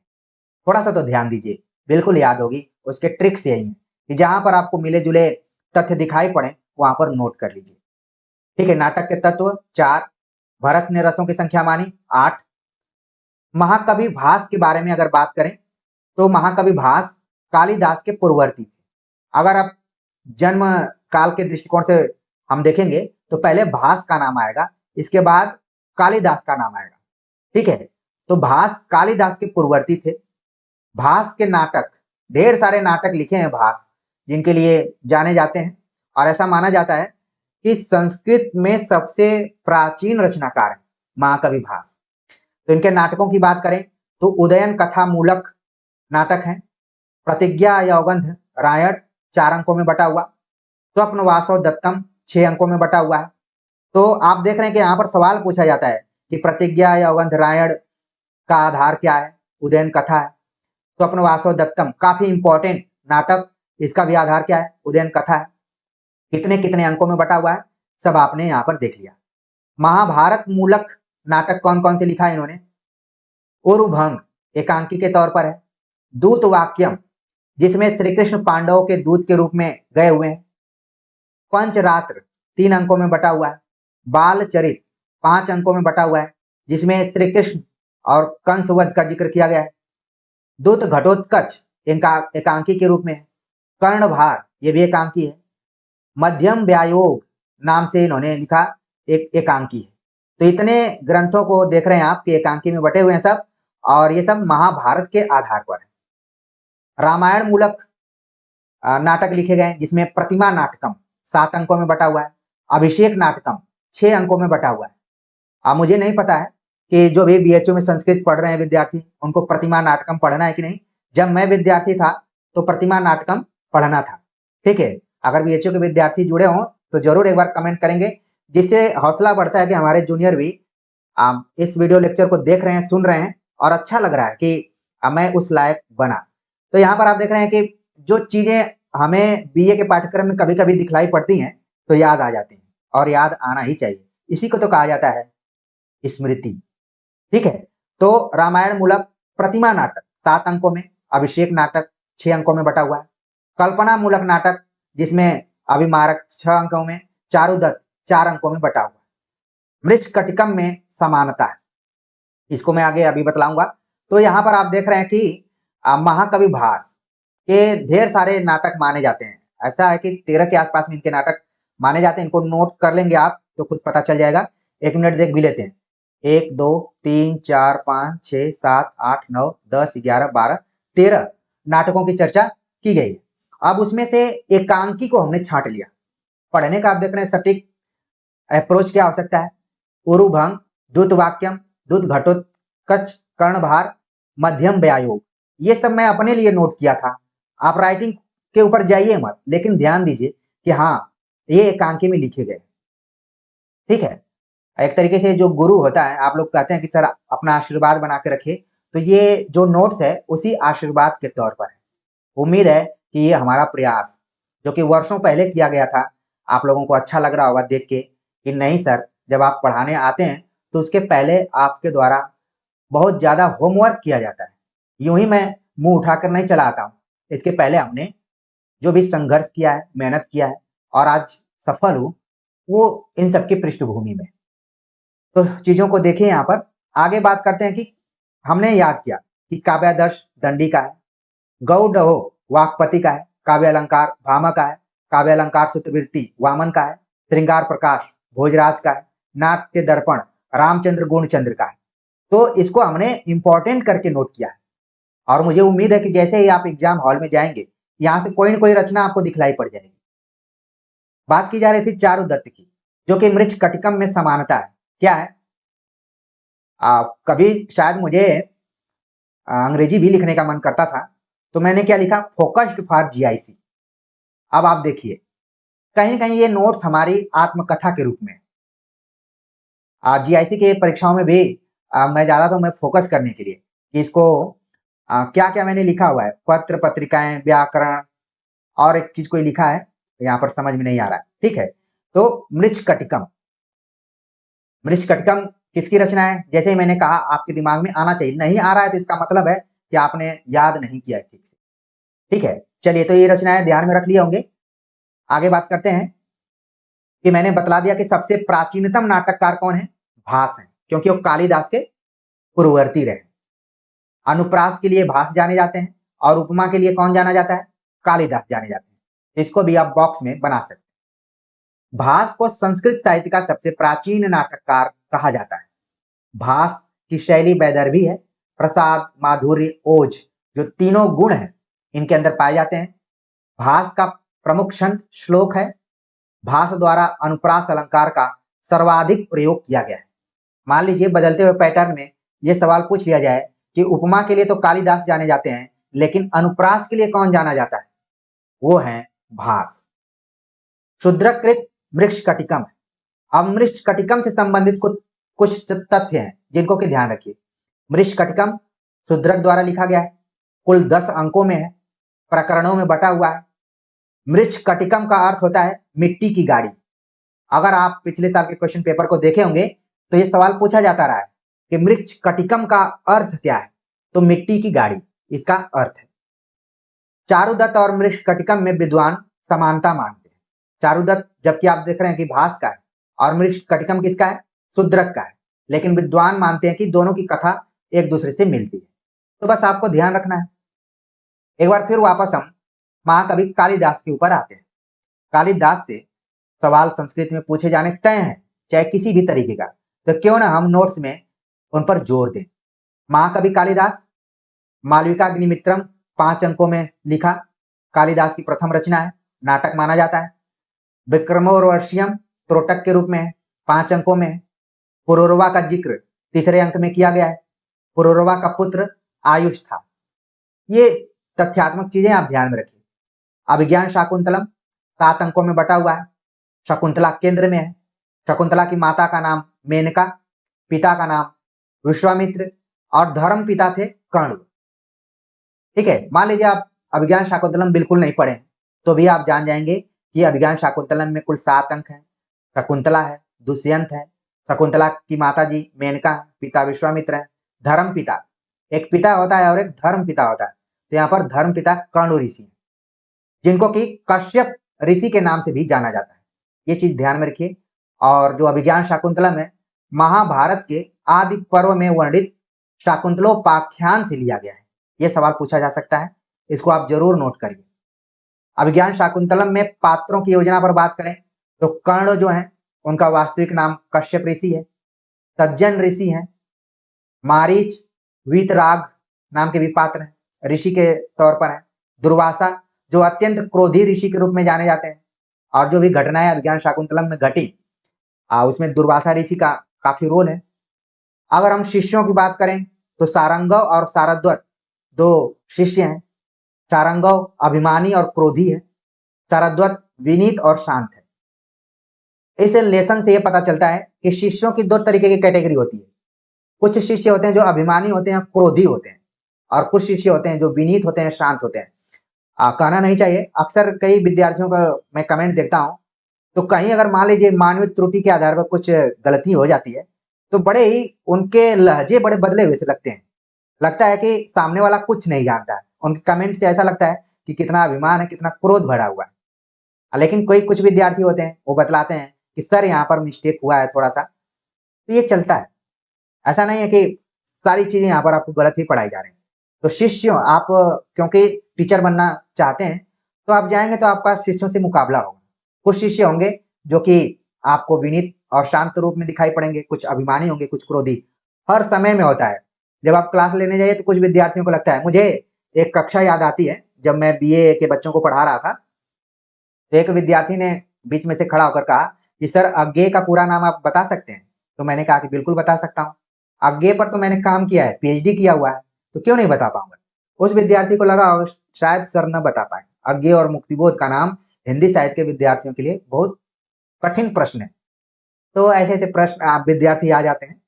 A: थोड़ा सा तो ध्यान दीजिए, बिल्कुल याद होगी। उसके ट्रिक्स यही है कि जहां पर आपको मिले जुले तथ्य दिखाई पड़े वहां पर नोट कर लीजिए। ठीक है, नाटक के तत्व 4, भरत ने रसों की संख्या मानी 8। महाकवि भास के बारे में अगर बात करें तो महाकवि भास कालिदास के पूर्ववर्ती थे। अगर आप जन्म काल के दृष्टिकोण से हम देखेंगे तो पहले भास का नाम आएगा, इसके बाद कालिदास का नाम आएगा। ठीक है, तो भास कालिदास के पूर्ववर्ती थे। भास के नाटक, ढेर सारे नाटक लिखे हैं भास, जिनके लिए जाने जाते हैं। और ऐसा माना जाता है कि संस्कृत में सबसे प्राचीन रचनाकार है महाकवि भास। तो इनके नाटकों की बात करें तो उदयन कथा मूलक नाटक है, प्रतिज्ञा यौगंध रायण 4 अंकों में बटा हुआ, स्वप्न वासव दत्तम 6 अंकों में बटा हुआ है। तो आप देख रहे हैं कि यहाँ पर सवाल पूछा जाता है कि प्रतिज्ञा यौगंध रायण का आधार क्या है? उदयन कथा है। स्वप्न वासव दत्तम काफी इंपॉर्टेंट नाटक, इसका भी आधार क्या है? उदयन कथा है। कितने कितने अंकों में बटा हुआ है सब आपने यहाँ पर देख लिया। महाभारत मूलक नाटक कौन कौन से लिखा है इन्होंने? उरुभंग एकांकी के तौर पर है, दूत वाक्यम जिसमें श्री कृष्ण पांडवों के दूत के रूप में गए हुए हैं, पंचरात्र 3 अंकों में बटा हुआ है, बाल चरित 5 अंकों में बटा हुआ है जिसमें श्री कृष्ण और कंसवध का जिक्र किया गया है, दूत घटोत्कच एकांकी के रूप में है, कर्णभार ये भी एकांकी है, मध्यम व्यायोग नाम से इन्होंने लिखा एक एकांकी है। तो इतने ग्रंथों को देख रहे हैं आप कि एकांकी में बटे हुए हैं सब, और ये सब महाभारत के आधार पर है। रामायण मूलक नाटक लिखे गए जिसमें प्रतिमा नाटकम 7 अंकों में बटा हुआ है, अभिषेक नाटकम 6 अंकों में बटा हुआ है। अब मुझे नहीं पता है कि जो भी बीएचयू में संस्कृत पढ़ रहे हैं विद्यार्थी उनको प्रतिमा नाटकम पढ़ना है कि नहीं। जब मैं विद्यार्थी था तो प्रतिमा नाटकम पढ़ना था। ठीक है, अगर बीएचयू के विद्यार्थी जुड़े हों तो जरूर एक बार कमेंट करेंगे, जिससे हौसला बढ़ता है कि हमारे जूनियर भी इस वीडियो लेक्चर को देख रहे हैं, सुन रहे हैं और अच्छा लग रहा है कि मैं उस लायक बना। तो यहाँ पर आप देख रहे हैं कि जो चीजें हमें बीए के पाठ्यक्रम में कभी कभी दिखलाई पड़ती हैं तो याद आ जाती हैं, और याद आना ही चाहिए, इसी को तो कहा जाता है स्मृति। ठीक है, तो रामायण मूलक प्रतिमा नाटक 7 अंकों में, अभिषेक नाटक 6 अंकों में बटा हुआ है, कल्पना मूलक नाटक जिसमें अभिमारक 6 अंकों में, चारुदत्त 4 अंकों में बटा हुआ है, मृच्छकटिकम में समानता है, इसको मैं आगे अभी बतलाऊंगा। तो यहाँ पर आप देख रहे हैं कि महाकवि भास के ढेर सारे नाटक माने जाते हैं। ऐसा है कि 13 के आसपास में इनके नाटक माने जाते हैं। इनको नोट कर लेंगे आप तो खुद पता चल जाएगा। 1 मिनट देख भी लेते हैं। 1 2 3 4 5 6 7 8 9 10 11 12 13 नाटकों की चर्चा की गई है। अब उसमें से एकांकी को हमने छांट लिया। पढ़ने का आप देख रहे हैं सटीक अप्रोच क्या हो सकता है? उरुभंग, दूत वाक्यम, दूत घटोत्कच, कर्णभार, मध्यम व्यायोग, ये सब मैं अपने लिए नोट किया था। आप राइटिंग के ऊपर जाइए मत, लेकिन ध्यान दीजिए कि हाँ ये एकांकी में लिखे गए। ठीक है, एक तरीके से जो गुरु होता है, आप लोग कहते हैं कि सर अपना आशीर्वाद बना के रखिए, तो ये जो नोट्स है उसी आशीर्वाद के तौर पर है। उम्मीद है कि ये हमारा प्रयास जो कि वर्षों पहले किया गया था, आप लोगों को अच्छा लग रहा होगा देख के कि नहीं सर, जब आप पढ़ाने आते हैं तो उसके पहले आपके द्वारा बहुत ज्यादा होमवर्क किया जाता है। यूं ही मैं मुंह उठाकर नहीं चला आता हूँ, इसके पहले हमने जो भी संघर्ष किया है, मेहनत किया है और आज सफल हूँ, वो इन सबकी पृष्ठभूमि में। तो चीजों को देखिए। यहाँ पर आगे बात करते हैं कि हमने याद किया कि काव्यादर्श दंडी का है, गौडहो वाक्पति का है, काव्य अलंकार भामा का है, काव्य अलंकार सूत्रवृत्ति वामन का है, श्रृंगार प्रकाश भोजराज का है, नाट्य दर्पण रामचंद्र गुणचंद्र का है। तो इसको हमने इंपॉर्टेंट करके नोट किया है और मुझे उम्मीद है कि जैसे ही आप एग्जाम हॉल में जाएंगे यहां से कोई ना कोई रचना आपको दिखलाई पड़ जाएगी। बात की जा रही थी चारुदत्त की, जो कि मृच्छकटिकम में समानता है। क्या है? कभी शायद मुझे अंग्रेजी भी लिखने का मन करता था, तो मैंने क्या लिखा, फोकस्ड फॉर जीआईसी। अब आप देखिए, कहीं कहीं ये नोट्स हमारी आत्मकथा के रूप में, जीआईसी के परीक्षाओं में भी मैं ज्यादा तो मैं फोकस करने के लिए कि इसको क्या क्या मैंने लिखा हुआ है, पत्र पत्रिकाएं व्याकरण और एक चीज कोई लिखा है यहाँ पर समझ में नहीं आ रहा है। ठीक है, तो मृच्छकटिकम, मृच्छकटिकम किसकी रचना है? जैसे ही मैंने कहा आपके दिमाग में आना चाहिए, नहीं आ रहा है तो इसका मतलब है कि आपने याद नहीं किया है ठीक से। ठीक है, चलिए, तो ये रचनाएं ध्यान में रख लिए होंगे। आगे बात करते हैं कि मैंने बतला दिया कि सबसे प्राचीनतम नाटककार कौन है, भास है, क्योंकि वो कालिदास के पूर्ववर्ती रहे। अनुप्रास के लिए भास जाने जाते हैं और उपमा के लिए कौन जाना जाता है, कालिदास जाने जाते हैं। इसको भी आप बॉक्स में बना सकते हैं। भास को संस्कृत साहित्य का सबसे प्राचीन नाटककार कहा जाता है। भास की शैली वैदर्भी है, प्रसाद माधुर्य ओज, जो तीनों गुण हैं इनके अंदर पाए जाते हैं। भास का प्रमुख छंद श्लोक है। भास द्वारा अनुप्रास अलंकार का सर्वाधिक प्रयोग किया गया है। मान लीजिए बदलते हुए पैटर्न में यह सवाल पूछ लिया जाए कि उपमा के लिए तो कालिदास जाने जाते हैं, लेकिन अनुप्रास के लिए कौन जाना जाता है, वो है भास। शूद्रकृत मृच्छकटिकम है। अब मृच्छकटिकम से संबंधित कुछ तथ्य हैं जिनको कि ध्यान रखिए। मृच्छकटिकम शूद्रक द्वारा लिखा गया है, कुल 10 अंकों में है, प्रकरणों में बटा हुआ है। मृच्छकटिकम का अर्थ होता है मिट्टी की गाड़ी। अगर आप पिछले साल के क्वेश्चन पेपर को देखे होंगे तो ये सवाल पूछा जाता रहा है कि मृच्छकटिकम का अर्थ क्या है, तो मिट्टी की गाड़ी इसका अर्थ है। चारुदत्त और मृच्छकटिकम में विद्वान समानता मानते हैं। चारुदत्त जबकि आप देख रहे हैं कि भास का है और मृच्छकटिकम किसका है, शूद्रक का है, लेकिन विद्वान मानते हैं कि दोनों की कथा एक दूसरे से मिलती है। तो बस आपको ध्यान रखना है। एक बार फिर वापस हम महाकवि कालिदास के ऊपर आते हैं। कालिदास से सवाल संस्कृत में पूछे जाने तय हैं, चाहे किसी भी तरीके का, तो क्यों ना हम नोट्स में उन पर जोर दें। महाकवि कालिदास, मालविकाग्निमित्रम 5 अंकों में लिखा, कालिदास की प्रथम रचना है, नाटक माना जाता है। विक्रमोर्वशीयम त्रोटक के रूप में है, 5 अंकों में है। पुरूरवा का जिक्र तीसरे अंक में किया गया है। पुरूरवा का पुत्र आयुष था। ये तथ्यात्मक चीजें आप ध्यान में रखिए। अभिज्ञान शाकुंतलम 7 अंकों में बटा हुआ है। शकुंतला केंद्र में है। शकुंतला की माता का नाम मेनका, पिता का नाम विश्वामित्र और धर्म पिता थे कर्ण। ठीक है, मान लीजिए आप अभिज्ञान शाकुंतलम बिल्कुल नहीं पढ़े तो भी आप जान जाएंगे कि अभिज्ञान शाकुंतलम में कुल 7 अंक हैं। शकुंतला है, दुष्यंत है, शकुंतला की माता जी मेनका है, पिता विश्वामित्र है, धर्म पिता, एक पिता होता है और एक धर्म पिता होता है। तो यहाँ पर धर्म पिता कर्ण ऋषि है, जिनको कि कश्यप ऋषि के नाम से भी जाना जाता है। ये चीज ध्यान में रखिए। और जो अभिज्ञान शाकुंतलम है, महाभारत के आदि पर्व में वर्णित शाकुंतलोपाख्यान से लिया गया है। यह सवाल पूछा जा सकता है, इसको आप जरूर नोट करिए। अभिज्ञान शाकुंतलम में पात्रों की योजना पर बात करें तो कर्ण जो है उनका वास्तविक नाम कश्यप ऋषि है। तज्जन ऋषि हैं। मारीच, वीतराग नाम के भी पात्र हैं, ऋषि के तौर पर है। दुर्वासा जो अत्यंत क्रोधी ऋषि के रूप में जाने जाते हैं, और जो भी घटनाएं अभिज्ञान शाकुंतलम में घटी उसमें दुर्वासा ऋषि का काफी रोल है। अगर हम शिष्यों की बात करें तो सारंगव और सारद्वत 2 शिष्य हैं। सारंगव अभिमानी और क्रोधी है, सारद्वत विनीत और शांत है। इस लेसन से यह पता चलता है कि शिष्यों की 2 तरीके की कैटेगरी होती है। कुछ शिष्य होते हैं जो अभिमानी होते हैं, क्रोधी होते हैं, और कुछ शिष्य होते हैं जो विनीत होते हैं, शांत होते हैं। कहना नहीं चाहिए, अक्सर कई विद्यार्थियों का मैं कमेंट देखता हूं, तो कहीं अगर मान लीजिए मानवीय त्रुटि के आधार पर कुछ गलती हो जाती है तो बड़े ही उनके लहजे बड़े बदले हुए से लगते हैं। लगता है कि सामने वाला कुछ नहीं जानता है। उनके कमेंट से ऐसा लगता है कि कितना अभिमान है, कितना क्रोध भरा हुआ है। लेकिन कोई कुछ विद्यार्थी होते हैं, वो बतलाते हैं कि सर यहाँ पर मिस्टेक हुआ है थोड़ा सा। तो ये चलता है, ऐसा नहीं है कि सारी चीजें यहाँ पर आपको गलत ही पढ़ाई जा रही हैं। तो शिष्यों, आप क्योंकि टीचर बनना चाहते हैं तो आप जाएंगे तो आपका शिष्यों से मुकाबला होगा। कुछ शिष्य होंगे जो कि आपको विनीत और शांत रूप में दिखाई पड़ेंगे, कुछ अभिमानी होंगे, कुछ क्रोधी। हर समय में होता है। जब आप क्लास लेने जाइए तो कुछ विद्यार्थियों को लगता है, मुझे एक कक्षा याद आती है जब मैं बीए के बच्चों को पढ़ा रहा था, तो एक विद्यार्थी ने बीच में से खड़ा होकर कहा कि सर अज्ञेय का पूरा नाम आप बता सकते हैं? तो मैंने कहा कि बिल्कुल बता सकता हूँ। अज्ञेय पर तो मैंने काम किया है, पीएचडी किया हुआ है, तो क्यों नहीं बता पाऊंगा? उस विद्यार्थी को लगा होगा शायद सर न बता पाए। अज्ञेय और मुक्तिबोध का नाम हिंदी साहित्य के विद्यार्थियों के लिए बहुत कठिन प्रश्न है। तो ऐसे-ऐसे प्रश्न आप विद्यार्थी आ जाते हैं।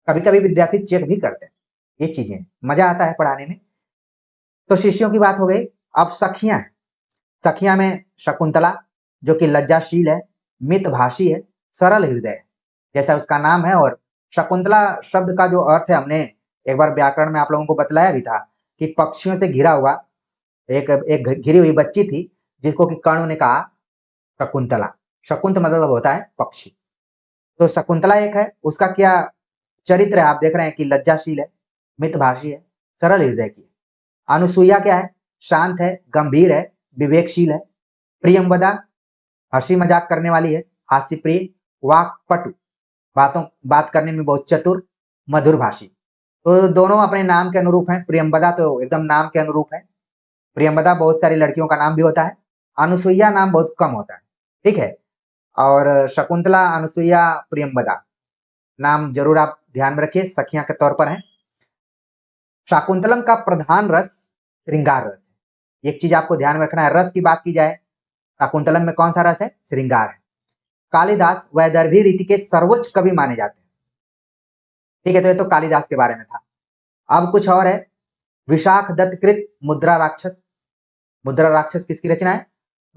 A: कभी-कभी विद्यार्थी चेक भी करते हैं। ये चीज़ें मज़ा आता है पढ़ाने में। तो शिष्यों की बात हो गई, अब सखियाँ हैं। सखियाँ में शकुंतला जो कि लज्जाशील है, मितभाषी है, सरल हृदय है, जैसा उसका नाम है। और शकुंतला शब्द का जो अर्थ है हमने एक बार व्याकरण में आप लोगों को बतलाया भी था कि पक्षियों से घिरा हुआ एक एक घिरी हुई बच्ची थी जिसको कि कर्ण ने कहा शकुंतला। शकुंत मतलब होता है पक्षी। तो शकुंतला एक है, उसका क्या चरित्र है आप देख रहे हैं कि लज्जाशील है, मितभाषी है, सरल हृदय की है। अनुसुईया क्या है? शांत है, गंभीर है, विवेकशील है। प्रियंवदा हंसी मजाक करने वाली है, हास्य प्रिय, वाक्पटु, बात करने में बहुत चतुर, मधुर भाषी। तो दोनों अपने नाम के अनुरूप हैं। प्रियंवदा तो एकदम नाम के अनुरूप है। प्रियंवदा बहुत सारी लड़कियों का नाम भी होता है। अनुसुईया नाम बहुत कम होता है। ठीक है। और शकुंतला, अनुसुईया, प्रियंवदा नाम जरूर आप ध्यान में रखिए, सखियां के तौर पर हैं। शाकुंतलम का प्रधान रस श्रृंगार रस है। एक चीज आपको ध्यान में रखना है, रस की बात की जाए, शाकुंतलम में कौन सा रस है? श्रृंगार है। कालिदास वैदर्भी रीति के सर्वोच्च कवि माने जाते हैं। ठीक है, तो ये तो कालिदास के बारे में था। अब कुछ और है। विशाख दत्त कृत मुद्रा राक्षस। मुद्रा राक्षस किसकी रचना है?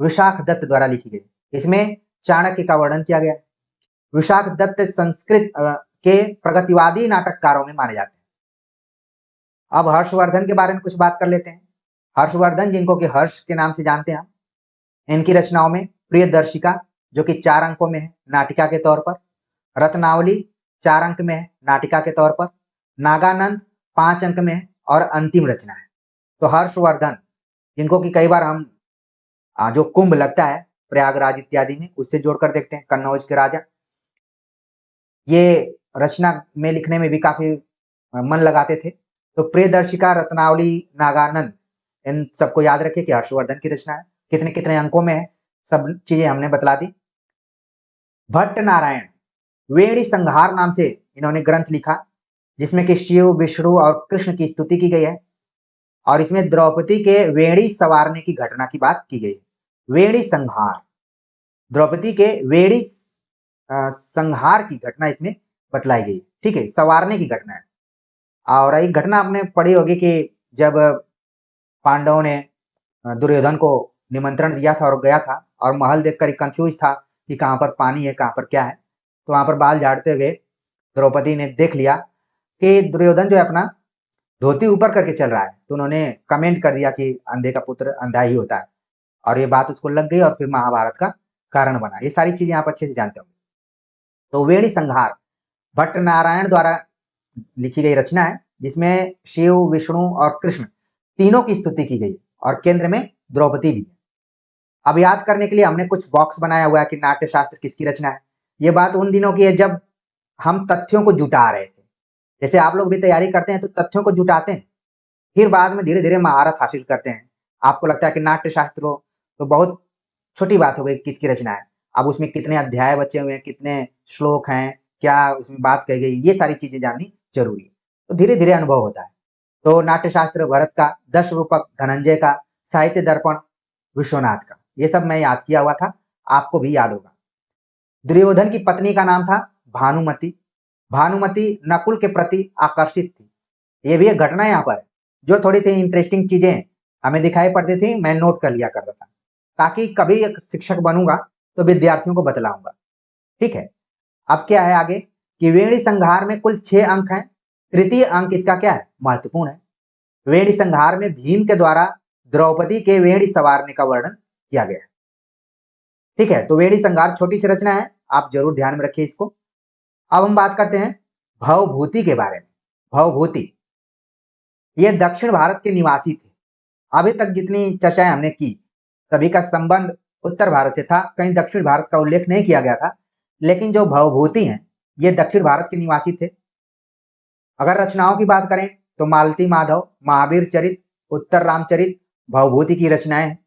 A: विशाख दत्त द्वारा लिखी गई। इसमें चाणक्य का वर्णन किया गया है। विशाख दत्त संस्कृत के प्रगतिवादी नाटककारों में माने जाते हैं। अब हर्षवर्धन के बारे में कुछ बात कर लेते हैं। हर्षवर्धन, जिनको कि हर्ष के नाम से जानते हैं हम, इनकी रचनाओं में प्रियदर्शिका जो कि 4 अंकों में है नाटिका के तौर पर, रत्नावली 4 अंक में है नाटिका के तौर पर, नागानंद 5 अंक में है और अंतिम रचना है। तो हर्षवर्धन, जिनको कि कई बार हम जो कुंभ लगता है प्रयागराज इत्यादि में, उससे जोड़कर देखते हैं, कन्नौज के राजा, ये रचना में लिखने में भी काफी मन लगाते थे। तो प्रियदर्शिका, रत्नावली, नागानंद, इन सबको याद रखिए कि हर्षवर्धन की रचना है। कितने कितने अंकों में है, सब चीजें हमने बतला दी। भट्ट नारायण वेणी संहार नाम से इन्होंने ग्रंथ लिखा, जिसमें कि शिव, विष्णु और कृष्ण की स्तुति की गई है। और इसमें द्रौपदी के वेणी सवारने की घटना की बात की गई है। वेणी संहार, द्रौपदी के वेणी संहार की घटना इसमें बतलाई गई। ठीक है, सवारने की घटना है। और एक घटना आपने पढ़ी होगी कि जब पांडवों ने दुर्योधन को निमंत्रण दिया था और गया था, और महल देखकर कंफ्यूज था कि कहाँ पर पानी है, कहाँ पर क्या है। तो वहां पर बाल झाड़ते हुए द्रौपदी ने देख लिया कि दुर्योधन जो है अपना धोती ऊपर करके चल रहा है, तो उन्होंने कमेंट कर दिया कि अंधे का पुत्र अंधा ही होता है। और ये बात उसको लग गई और फिर महाभारत का कारण बना। ये सारी चीजें आप अच्छे से जानते होंगे। तो वेणी संहार भट्ट नारायण द्वारा लिखी गई रचना है, जिसमें शिव, विष्णु और कृष्ण तीनों की स्तुति की गई और केंद्र में द्रौपदी भी है। अब याद करने के लिए हमने कुछ बॉक्स बनाया हुआ है कि नाट्य शास्त्र किसकी रचना है। ये बात उन दिनों की है जब हम तथ्यों को जुटा रहे थे। जैसे आप लोग भी तैयारी करते हैं तो तथ्यों को जुटाते हैं, फिर बाद में धीरे धीरे महारत हासिल करते हैं। आपको लगता है कि नाट्य शास्त्र हो तो बहुत छोटी बात हो गई किसकी रचना है। अब उसमें कितने अध्याय बचे हुए हैं, कितने श्लोक हैं, क्या उसमें बात कही गई, ये सारी चीजें जाननी जरूरी है। तो धीरे धीरे अनुभव होता है। तो नाट्य शास्त्र भरत का, दश रूपक धनंजय का, साहित्य दर्पण विश्वनाथ का, ये सब मैं याद किया हुआ था, आपको भी याद होगा। दुर्योधन की पत्नी का नाम था भानुमति। भानुमति नकुल के प्रति आकर्षित थी। ये भी एक घटना यहाँ पर, जो थोड़ी सी इंटरेस्टिंग चीजें हमें दिखाई पड़ती थी, मैं नोट कर लिया करता था, ताकि कभी एक शिक्षक बनूंगा तो विद्यार्थियों को बतलाऊंगा। ठीक है। अब क्या है आगे कि वेणी संहार में कुल 6 अंक हैं। तृतीय अंक इसका क्या है? महत्वपूर्ण है। वेणी संहार में भीम के द्वारा द्रौपदी के वेणी सवारने का वर्णन किया गया है। ठीक है, तो वेणी संहार छोटी सी रचना है, आप जरूर ध्यान में रखिए इसको। अब हम बात करते हैं भवभूति के बारे में। भवभूति, ये दक्षिण भारत के निवासी थे। अभी तक जितनी चर्चाएं हमने की, सभी का संबंध उत्तर भारत से था, कहीं दक्षिण भारत का उल्लेख नहीं किया गया था। लेकिन जो भवभूति हैं ये दक्षिण भारत के निवासी थे। अगर रचनाओं की बात करें तो मालती माधव, महावीर चरित, उत्तर रामचरित भवभूति की रचनाएं हैं।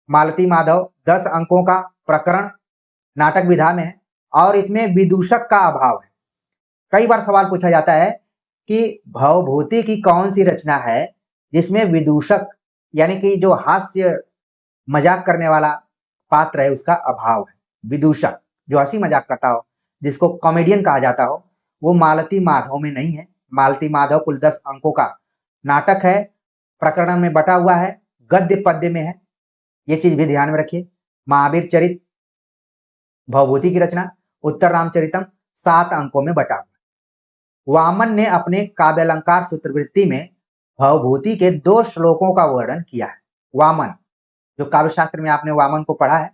A: मालती माधव 10 अंकों का प्रकरण नाटक विधा में है और इसमें विदूषक का अभाव है। कई बार सवाल पूछा जाता है कि भवभूति की कौन सी रचना है जिसमें विदूषक यानी कि जो हास्य मजाक करने वाला पात्र है उसका अभाव है। विदूषक जो हंसी मजाक करता हो, जिसको कॉमेडियन कहा जाता हो, वो मालती माधव में नहीं है। मालती माधव कुल 10 अंकों का नाटक है, प्रकरण में बटा हुआ है, गद्य पद्य में है, ये चीज भी ध्यान में रखिए। महावीर चरित भवभूति की रचना, उत्तर रामचरितम 7 अंकों में बटा हुआ। वामन ने अपने काव्यालंकार सूत्रवृत्ति में भवभूति के 2 श्लोकों का वर्णन किया है। वामन जो काव्य शास्त्र में आपने वामन को पढ़ा है,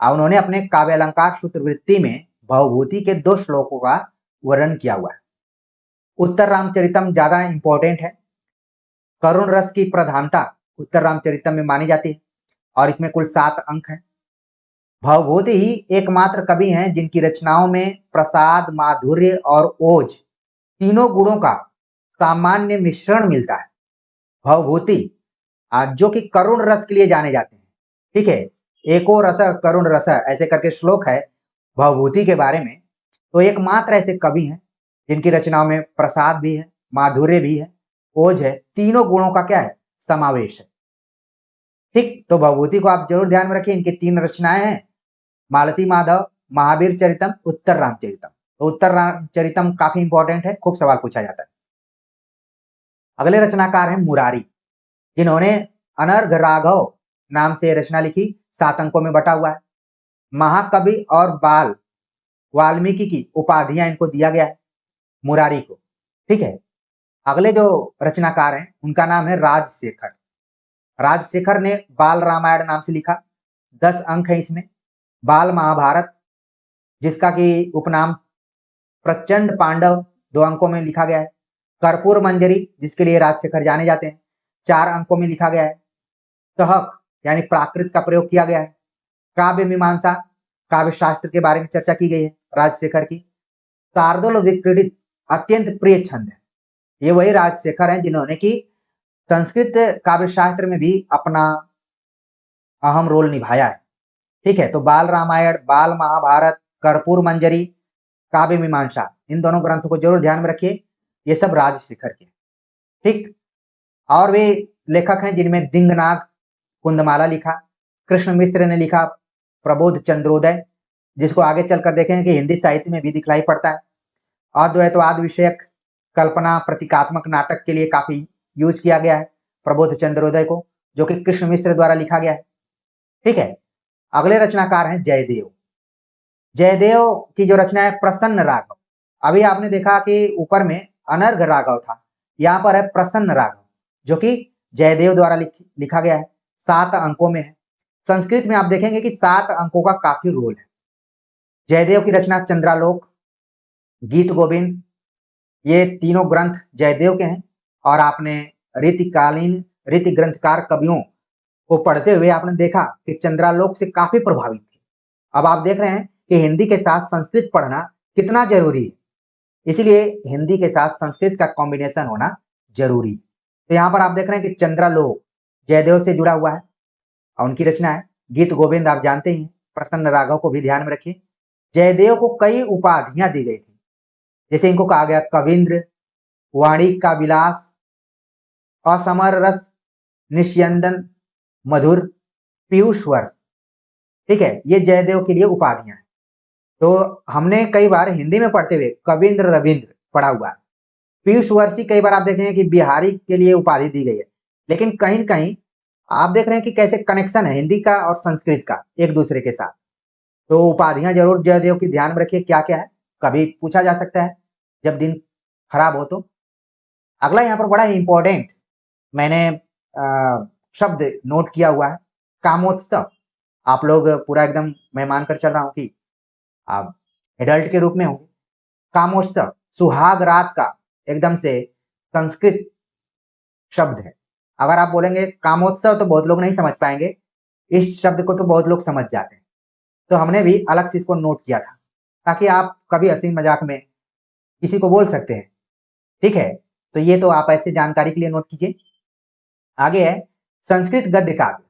A: उन्होंने अपने काव्यालंकार सूत्रवृत्ति में भवभूति के 2 श्लोकों का वर्णन किया हुआ है। उत्तर रामचरितम ज्यादा इंपॉर्टेंट है। करुण रस की प्रधानता उत्तर रामचरितम में मानी जाती है और इसमें कुल 7 अंक हैं। भवभूति ही एकमात्र कवि हैं जिनकी रचनाओं में प्रसाद, माधुर्य और ओज तीनों गुणों का सामान्य मिश्रण मिलता है। भवभूति जो कि करुण रस के लिए जाने जाते हैं, ठीक है, एको रस करुण रस ऐसे करके श्लोक है भवभूति के बारे में। तो एकमात्र ऐसे कवि हैं जिनकी रचनाओं में प्रसाद भी है, माधुर्य भी है, ओज है, तीनों गुणों का क्या है, समावेश है। ठीक, तो भवभूति को आप जरूर ध्यान में रखिए। इनकी 3 रचनाएं हैं, मालती माधव, महावीर चरितम, उत्तर रामचरितम। तो उत्तर रामचरितम काफी इंपॉर्टेंट है, खूब सवाल पूछा जाता है। अगले रचनाकार हैं मुरारी, जिन्होंने अनर्घ राघव नाम से रचना लिखी, 7 अंकों में बटा हुआ है। महाकवि और बाल वाल्मीकि की उपाधियां इनको दिया गया है मुरारी को, ठीक है। अगले जो रचनाकार हैं उनका नाम है राजशेखर। राजशेखर ने बाल रामायण नाम से लिखा, 10 अंक है इसमें। बाल महाभारत जिसका कि उपनाम प्रचंड पांडव 2 अंकों में लिखा गया है। कर्पूर मंजरी जिसके लिए राजशेखर जाने जाते हैं, 4 अंकों में लिखा गया है। तहक यानी प्राकृत का प्रयोग किया गया है। काव्य मीमांसा काव्य शास्त्र के बारे में चर्चा की गई है राजशेखर की। शार्दूल विक्रीडित अत्यंत प्रिय छंद है। ये वही राजशेखर हैं जिन्होंने की संस्कृत काव्य शास्त्र में भी अपना अहम रोल निभाया है, ठीक है। तो बाल रामायण, बाल महाभारत, कर्पूर मंजरी, काव्य मीमांसा, इन दोनों ग्रंथों को जरूर ध्यान में रखिए, ये सब राजशेखर के, ठीक। और वे लेखक हैं जिनमें दिंगनाग कुंदमाला लिखा, कृष्ण मिश्र ने लिखा प्रबोध चंद्रोदय, जिसको आगे चलकर देखेंगे कि हिंदी साहित्य में भी दिखलाई पड़ता है। अद्वैतवाद विषयक कल्पना प्रतीकात्मक नाटक के लिए काफी यूज किया गया है प्रबोध चंद्रोदय को, जो कि कृष्ण मिश्र द्वारा लिखा गया है, ठीक है। अगले रचनाकार हैं जयदेव। जयदेव की जो रचना है प्रसन्न राघव। अभी आपने देखा कि ऊपर में अनर्घ राघव था, यहाँ पर है प्रसन्न राघव, जो कि जयदेव द्वारा लिखा गया है, 7 अंकों में है। संस्कृत में आप देखेंगे कि 7 अंकों का काफी रोल है। जयदेव की रचना चंद्रालोक, गीत गोविंद, ये तीनों ग्रंथ जयदेव के हैं। और आपने रीतिकालीन रीति ग्रंथकार कवियों को पढ़ते हुए आपने देखा कि चंद्रालोक से काफी प्रभावित थे। अब आप देख रहे हैं कि हिंदी के साथ संस्कृत पढ़ना कितना जरूरी है, इसीलिए हिंदी के साथ संस्कृत का कॉम्बिनेशन होना जरूरी है। तो यहाँ पर आप देख रहे हैं कि चंद्रालोक जयदेव से जुड़ा हुआ है और उनकी रचना है। गीत गोविंद आप जानते ही हैं, प्रसन्न राघव को भी ध्यान में रखिए। जयदेव को कई उपाधियां दी गई थी, जैसे इनको कहा गया कविंद्र, वाणी का विलास, असमर रस, निष्यंदन, मधुर, पीयूष वर्ष, ठीक है। ये जयदेव के लिए उपाधियां हैं। तो हमने कई बार हिंदी में पढ़ते हुए कविंद्र रविंद्र पढ़ा हुआ है। पीयूष वर्षी कई बार आप देखेंगे कि बिहारी के लिए उपाधि दी गई है, लेकिन कहीं न कहीं आप देख रहे हैं कि कैसे कनेक्शन है हिंदी का और संस्कृत का एक दूसरे के साथ। तो उपाधियां जरूर जयदेव की ध्यान में रखिए क्या क्या है, कभी पूछा जा सकता है जब दिन खराब हो तो। अगला यहाँ पर बड़ा ही इंपॉर्टेंट मैंने शब्द नोट किया हुआ है, कामोत्सव। आप लोग पूरा एकदम, मैं मानकर चल रहा हूँ कि आप एडल्ट के रूप में होंगे। कामोत्सव सुहाग रात का एकदम से संस्कृत शब्द है। अगर आप बोलेंगे कामोत्सव तो बहुत लोग नहीं समझ पाएंगे, इस शब्द को तो बहुत लोग समझ जाते हैं, तो हमने भी अलग से इसको नोट किया था। ताकि आप कभी हंसी मजाक में किसी को बोल सकते हैं। ठीक है, तो ये तो आप ऐसे जानकारी के लिए नोट कीजिए। आगे है संस्कृत गद्य काव्य।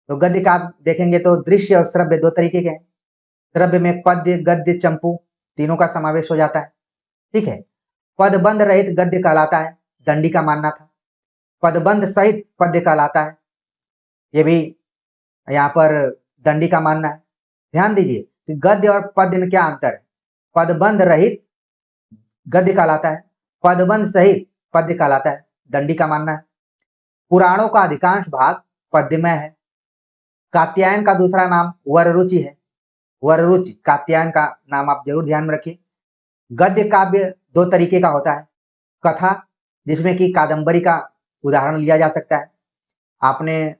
A: तो गद्य काव्य देखेंगे तो दृश्य और श्रव्य दो तरीके के हैं। श्रव्य में पद्य, गद्य, चंपू तीनों का समावेश हो जाता है। ठीक है, पदबंध रहित गद्य कहलाता है, दंडी का मानना था। पदबंध सहित पद्य कहलाता है, ये भी यहाँ पर दंडी का मानना है। ध्यान दीजिए कि गद्य और पद्य में क्या अंतर है। पदबंध रहित गद्य कहलाता है, पदबंध सहित पद्य कहलाता है, दंडी का मानना है। पुराणों का अधिकांश भाग पद्यमय है। कात्यायन का दूसरा नाम वररुचि है। वररुचि कात्यायन का नाम आप जरूर ध्यान में रखिए। गद्य काव्य दो तरीके का होता है। कथा, जिसमें कि कादंबरी का उदाहरण लिया जा सकता है। आपने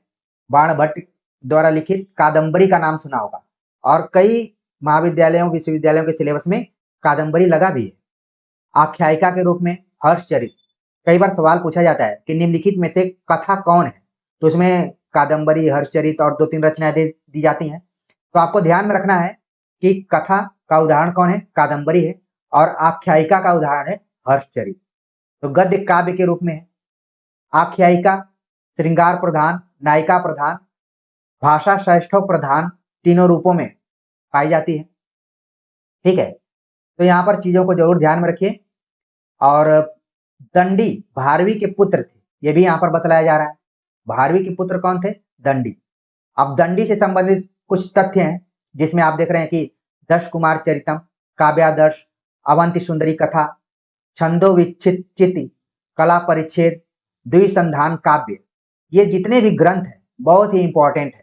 A: बाणभट्ट द्वारा लिखित कादंबरी का नाम सुना होगा, और कई महाविद्यालयों विश्वविद्यालयों के सिलेबस में कादंबरी लगा भी है। आख्यायिका के रूप में हर्षचरित। कई बार सवाल पूछा जाता है कि निम्नलिखित में से कथा कौन है, तो उसमें कादंबरी, हर्षचरित और 2-3 रचनाएं दी जाती हैं। तो आपको ध्यान में रखना है कि कथा का उदाहरण कौन है, कादंबरी है, और आख्यायिका का उदाहरण है हर्षचरित। तो गद्य काव्य के रूप में है। आख्यायिका श्रृंगार प्रधान, नायिका प्रधान, भाषा श्रेष्ठों प्रधान तीनों रूपों में पाई जाती है। ठीक है, तो यहाँ पर चीजों को जरूर ध्यान में रखिए। और दंडी भारवी के पुत्र थे, ये भी यहाँ पर बतलाया जा रहा है। भारवी के पुत्र कौन थे? दंडी। अब दंडी से संबंधित कुछ तथ्य हैं, जिसमें आप देख रहे हैं कि दश कुमार चरितम, काव्यादर्श, अवंती सुंदरी कथा, छंदो विच्छिति, कला परिच्छेद, द्विसंधान काव्य, ये जितने भी ग्रंथ हैं बहुत ही इंपॉर्टेंट है।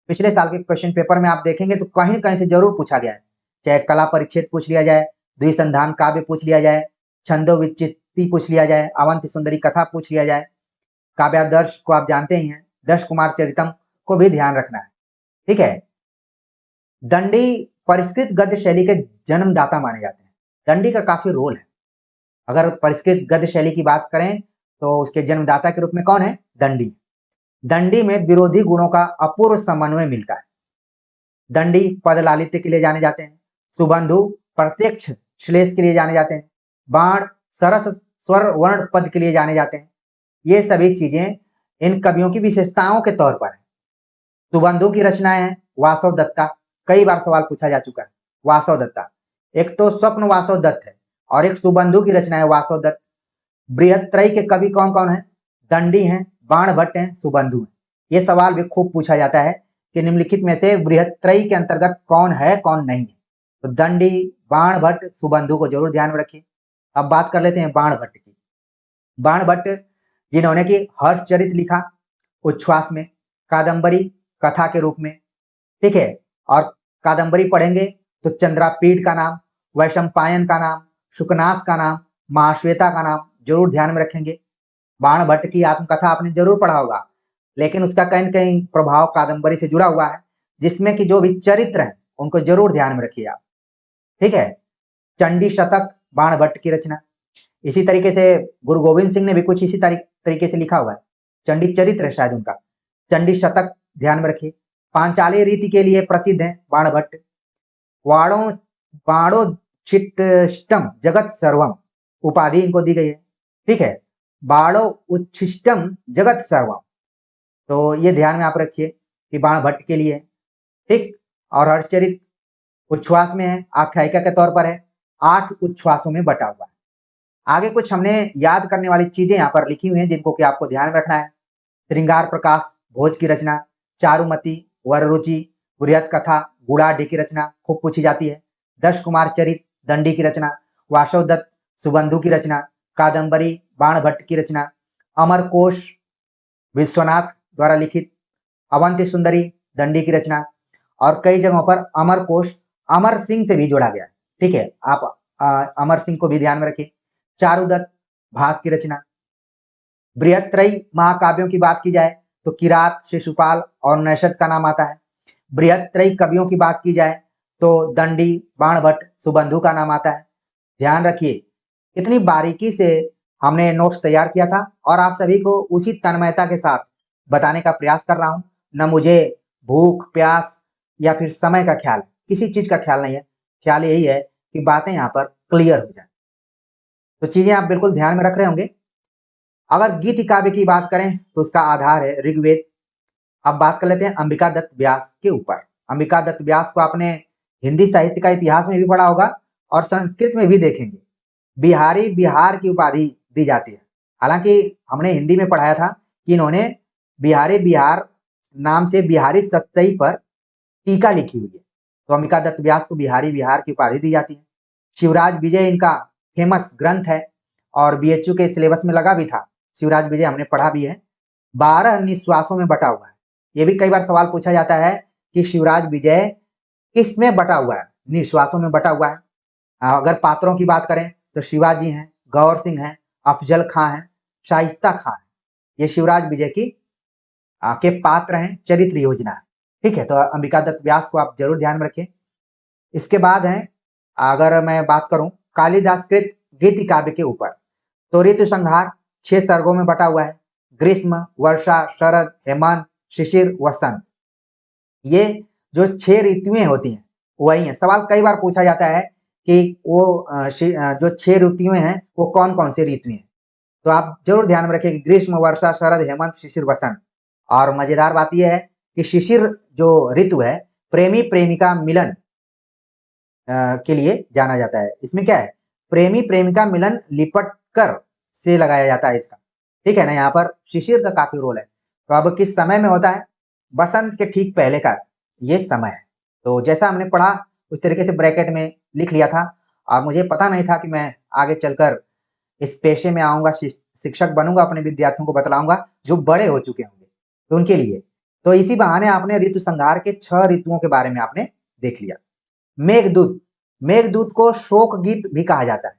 A: पिछले साल के क्वेश्चन पेपर में आप देखेंगे तो कहीं न कहीं से जरूर पूछा गया है, चाहे कला परिच्छेद पूछ लिया जाए, द्विसंधान काव्य पूछ लिया जाए, छंदो विच्छिति पूछ लिया जाए, अवंती सुंदरी कथा पूछ लिया जाए, काव्यादर्श को आप जानते ही हैं, दश कुमार चरितम को भी ध्यान रखना है। ठीक है, दंडी परिष्कृत गद्य शैली के जन्मदाता माने जाते हैं। दंडी का काफी रोल है। अगर परिष्कृत गद्य शैली की बात करें तो उसके जन्मदाता के रूप में कौन है? दंडी। दंडी में विरोधी गुणों का अपूर्व समन्वय मिलता है। दंडी पद लालित्य के लिए जाने जाते हैं। सुबंधु प्रत्यक्ष श्लेष के लिए जाने जाते हैं। बाण सरस स्वर वर्ण पद के लिए जाने जाते हैं। ये सभी चीजें इन कवियों की विशेषताओं के तौर पर है। सुबंधु की रचनाएं हैं वासव दत्ता, कई बार सवाल पूछा जा चुका है। वासव दत्ता, एक तो स्वप्न वासव दत्त है और एक सुबंधु की रचना है वासव दत्त। बृहत्त्रयी के कवि कौन कौन है? दंडी हैं, बाणभट्ट हैं, सुबंधु हैं। ये सवाल भी खूब पूछा जाता है कि निम्नलिखित में से बृहत्त्रयी के अंतर्गत कौन है, कौन नहीं है। तो दंडी, बाणभट्ट, सुबंधु को जरूर ध्यान में रखिए। अब बात कर लेते हैं बाणभट्ट की। बाणभट्ट जिन्होंने कि हर्षचरित लिखा उच्छ्वास में, कादंबरी कथा के रूप में। ठीक है, और कादंबरी पढ़ेंगे तो चंद्रापीठ का नाम, वैशंपायन का नाम, शुकनास का नाम, महाश्वेता का नाम जरूर ध्यान में रखेंगे। बाणभट्ट की आत्मकथा आपने जरूर पढ़ा होगा, लेकिन उसका कहीं न कहीं प्रभाव कादंबरी से जुड़ा हुआ है, जिसमें कि जो भी चरित्र हैं उनको जरूर ध्यान में रखिए आप। ठीक है, चंडी शतक बाणभट्ट की रचना। इसी तरीके से गुरु गोविंद सिंह ने भी कुछ इसी तरीके से लिखा हुआ है। चंडी चरित्र है शायद उनका, चंडी शतक ध्यान में रखिए। पांचाली रीति के लिए प्रसिद्ध है बाणभट्ट। वाणो बाणो छिट्टम जगत सर्वम उपाधि इनको दी गई है। ठीक है, बाणो उच्छिष्टम जगत सर्वम, तो ये ध्यान में आप रखिए कि बाणभट्ट के लिए। ठीक, और हर्षचरित उच्छ्वास में है, आख्यायिका के तौर पर है, 8 उच्छ्वासों में बटा हुआ है। आगे कुछ हमने याद करने वाली चीजें यहाँ पर लिखी हुई हैं, जिनको कि आपको ध्यान में रखना है। श्रृंगार प्रकाश भोज की रचना, चारुमती, वररुचि, बृहत कथा, गुड़ाढ्य की रचना खूब पूछी जाती है। दश कुमार चरित दंडी की रचना, वासव दत्त सुबंधु की रचना, कादंबरी बाणभट्ट की रचना, अमर कोश विश्वनाथ द्वारा लिखित, अवंती सुंदरी दंडी की रचना, और कई जगहों पर अमर कोश अमर सिंह से भी जोड़ा गया है। ठीक है, आप अमर सिंह को भी ध्यान में रखिए। चारुदत्त भास की रचना। बृहत्त्रयी महाकाव्यों की बात की जाए तो किरात, शिशुपाल और नैषध का नाम आता है। बृहत्त्रयी कवियों की बात की जाए तो दंडी, बाणभट्ट, सुबंधु का नाम आता है। ध्यान रखिए, इतनी बारीकी से हमने नोट्स तैयार किया था और आप सभी को उसी तन्मयता के साथ बताने का प्रयास कर रहा हूं। न मुझे भूख प्यास या फिर समय का ख्याल, किसी चीज का ख्याल नहीं है। ख्याल यही है कि बातें यहाँ पर क्लियर हो जाए। तो चीजें आप बिल्कुल ध्यान में रख रहे होंगे। अगर गीति काव्य की बात करें तो उसका आधार है ऋग्वेद। अब बात कर लेते हैं अंबिका दत्त व्यास के ऊपर। अंबिका दत्त व्यास को आपने हिंदी साहित्य का इतिहास में भी पढ़ा होगा और संस्कृत में भी देखेंगे। बिहारी बिहार की उपाधि दी जाती है। हालांकि हमने हिंदी में पढ़ाया था कि इन्होंने बिहारी बिहार नाम से बिहारी सतसई पर टीका लिखी हुई है। तो अंबिका दत्त व्यास को बिहारी बिहार की उपाधि दी जाती है। शिवराज विजय इनका फेमस ग्रंथ है और बीएचयू के सिलेबस में लगा भी था। शिवराज विजय हमने पढ़ा भी है। 12 निश्वासों में बटा हुआ है। ये भी कई बार सवाल पूछा जाता है कि शिवराज विजय किस में बटा हुआ है? निश्वासों में बटा हुआ है। अगर पात्रों की बात करें तो शिवाजी हैं, गौर सिंह हैं, अफजल खां हैं, शाइस्ता खां हैं। ये शिवराज विजय की के पात्र हैं, चरित्र योजना है। ठीक है, तो अंबिका दत्त व्यास को आप जरूर ध्यान में रखें। इसके बाद है, अगर मैं बात करूं कालिदास कृत गीति काव्य के ऊपर, तो ऋतु संहार 6 सर्गों में बटा हुआ है। ग्रीष्म, वर्षा, शरद, हेमंत, शिशिर, वसंत। ये जो 6 ऋतुएं होती हैं वही है। सवाल कई बार पूछा जाता है कि वो जो 6 ऋतुएं हैं वो कौन कौन सी ऋतुएं हैं। तो आप जरूर ध्यान में रखें कि ग्रीष्म, वर्षा, शरद, हेमंत, शिशिर, वसंत। और मजेदार बात यह है कि शिशिर जो ऋतु है प्रेमी प्रेमिका मिलन के लिए जाना जाता है। इसमें क्या है, प्रेमी प्रेमिका मिलन लिपट कर से लगाया जाता है इसका। ठीक है ना, यहाँ पर शिशिर का काफी रोल है। तो अब किस समय में होता है? बसंत के ठीक पहले का ये समय है। तो जैसा हमने पढ़ा उस तरीके से ब्रैकेट में लिख लिया था। और मुझे पता नहीं था कि मैं आगे चलकर इस पेशे में आऊंगा, शिक्षक बनूंगा, अपने विद्यार्थियों को बतलाऊंगा जो बड़े हो चुके होंगे तो उनके लिए। तो इसी बहाने आपने ऋतु संहार के 6 ऋतुओं के बारे में आपने देख लिया। मेघदूत, मेघदूत को शोक गीत भी कहा जाता है।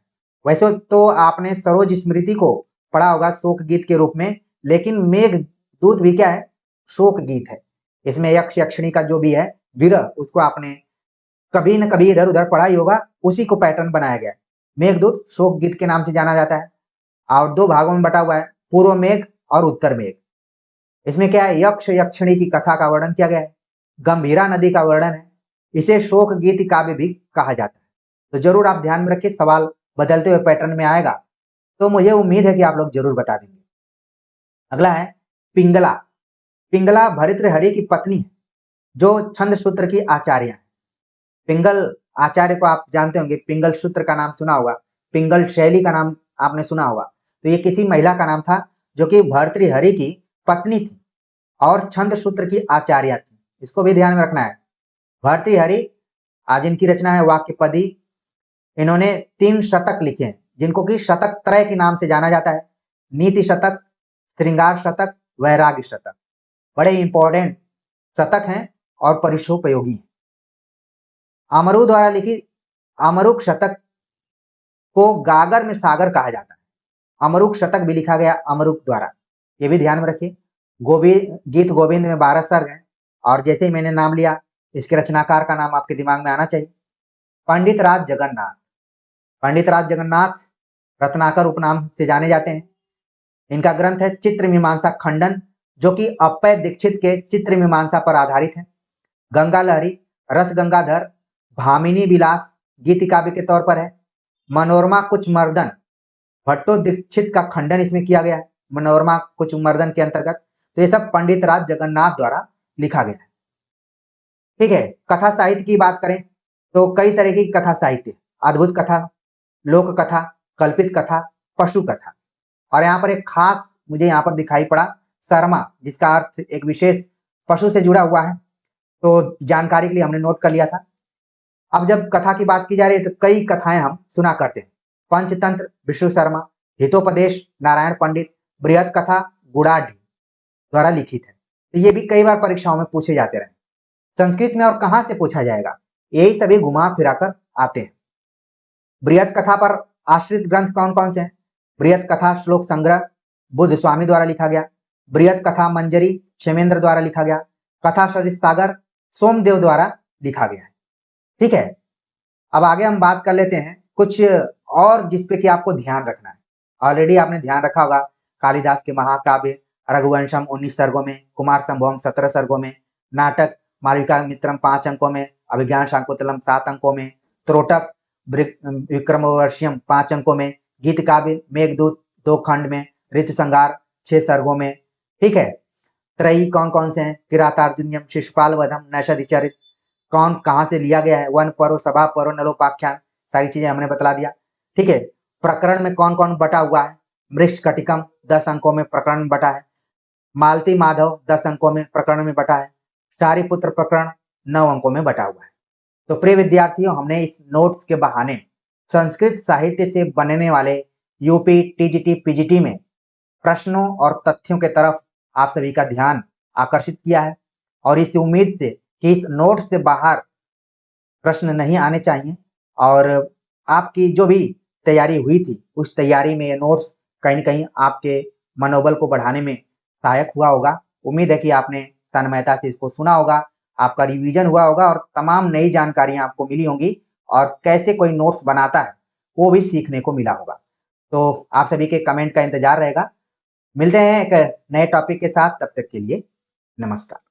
A: वैसे तो आपने सरोज स्मृति को पढ़ा होगा शोक गीत के रूप में, लेकिन मेघदूत भी क्या है, शोक गीत है। इसमें यक्ष यक्षिणी का जो भी है विरह, उसको आपने कभी न कभी इधर उधर पढ़ा ही होगा, उसी को पैटर्न बनाया गया है। मेघदूत शोक गीत के नाम से जाना जाता है और 2 भागों में बटा हुआ है, पूर्व मेघ और उत्तर मेघ। इसमें क्या है, यक्ष यक्षिणी की कथा का वर्णन किया गया है, गंभीरा नदी का वर्णन है। इसे शोक गीत काव्य भी कहा जाता है। तो जरूर आप ध्यान में रखिए, सवाल बदलते हुए पैटर्न में आएगा तो मुझे उम्मीद है कि आप लोग जरूर बता देंगे। अगला है पिंगला। पिंगला भर्तृहरि की पत्नी है जो छंद सूत्र की आचार्य है। पिंगल आचार्य को आप जानते होंगे, पिंगल सूत्र का नाम सुना होगा, पिंगल शैली का नाम आपने सुना होगा। तो ये किसी महिला का नाम था जो कि भर्तृहरि की पत्नी थी और छंद सूत्र की आचार्य थी। इसको भी ध्यान में रखना है। भर्तृहरि आज इनकी रचना है वाक्यपदी। इन्होंने 3 शतक लिखे हैं जिनको कि शतक त्रय के नाम से जाना जाता है। नीति शतक, श्रृंगार शतक, वैराग्य शतक। बड़े इंपॉर्टेंट शतक हैं और परीक्षोपयोगी हैं। अमरू द्वारा लिखी अमरुक शतक को गागर में सागर कहा जाता है। अमरुक शतक भी लिखा गया अमरुक द्वारा, ये भी ध्यान में रखिए। गीत गोविंद में 12 सर्ग हैं और जैसे ही मैंने नाम लिया इसके रचनाकार का नाम आपके दिमाग में आना चाहिए, पंडित राज जगन्नाथ। पंडित राज जगन्नाथ रत्नाकर उपनाम से जाने जाते हैं। इनका ग्रंथ है चित्र मीमांसा खंडन, जो कि अप्पय दीक्षित के चित्र मीमांसा पर आधारित है। गंगा लहरी, रस गंगाधर, भामिनी विलास गीति काव्य के तौर पर है। मनोरमा कुछ मर्दन, भट्टो दीक्षित का खंडन इसमें किया गया है मनोरमा कुछ मर्दन के अंतर्गत। तो ये सब पंडित राज जगन्नाथ द्वारा लिखा गया है। ठीक है, कथा साहित्य की बात करें तो कई तरह की कथा साहित्य, अद्भुत कथा, लोक कथा, कल्पित कथा, पशु कथा। और यहाँ पर एक खास मुझे यहाँ पर दिखाई पड़ा शर्मा, जिसका अर्थ एक विशेष पशु से जुड़ा हुआ है। तो जानकारी के लिए हमने नोट कर लिया था। अब जब कथा की बात की जा रही है तो कई कथाएं हम सुना करते हैं। पंचतंत्र विष्णु शर्मा, हितोपदेश नारायण पंडित, बृहद कथा गुड़ाढ़ी द्वारा लिखित है। तो ये भी कई बार परीक्षाओं में पूछे जाते रहे। संस्कृत में और कहां से पूछा जाएगा, यही सभी घुमा फिरा कर आते हैं। बृहद कथा पर आश्रित ग्रंथ कौन कौन से हैं? बृहद कथा श्लोक संग्रह बुद्ध स्वामी द्वारा लिखा गया। बृहद कथा मंजरी क्षेमेंद्र द्वारा लिखा गया। कथा सरित सागर सोमदेव द्वारा लिखा गया है। ठीक है, अब आगे हम बात कर लेते हैं कुछ और जिसपे कि आपको ध्यान रखना है। ऑलरेडी आपने ध्यान रखा होगा कालिदास के महाकाव्य रघुवंशम 19 सर्गों में, कुमार संभवम 17 सर्गों में, नाटक मालविका मित्रम 5 अंकों में, अभिज्ञान शाकुंतलम 7 अंकों में, त्रोटक, विक्रमोर्वशीयम 5 अंकों में, गीत काव्य, मेघदूत 2 खंड में, ऋतु संहार 6 सर्गों में। ठीक है। त्रयी कौन कौन से हैं? किरातार्जुनीयम, शिशुपाल वधम, नैषधि चरित। कौन कहाँ से लिया गया है? वन पर्व, सभा पर्व, नलोपाख्यान। सारी चीजें हमने बतला दिया। ठीक है। प्रकरण में कौन कौन बटा हुआ है? मृच्छकटिकम 10 अंकों में प्रकरण बटा है। मालती माधव 10 अंकों में प्रकरण में बटा है। सारीपुत्र प्रकरण 9 अंकों में बटा हुआ है। तो प्रिय विद्यार्थियों, हमने इस नोट्स के बहाने संस्कृत साहित्य से बनने वाले यूपी, टीजीटी, पीजीटी में प्रश्नों और तथ्यों के तरफ आप सभी का ध्यान आकर्षित किया है, और इस उम्मीद से कि इस नोट्स से बाहर प्रश्न नहीं आने चाहिए, और आपकी जो भी तैयारी हुई थी उस तैयारी में ये नोट्स कहीं न कहीं आपके मनोबल को बढ़ाने में सहायक हुआ होगा। उम्मीद है कि आपने तन्मयता से इसको सुना होगा, आपका रिवीजन हुआ होगा और तमाम नई जानकारियाँ आपको मिली होंगी, और कैसे कोई नोट्स बनाता है वो भी सीखने को मिला होगा। तो आप सभी के कमेंट का इंतजार रहेगा। मिलते हैं एक नए टॉपिक के साथ, तब तक के लिए नमस्कार।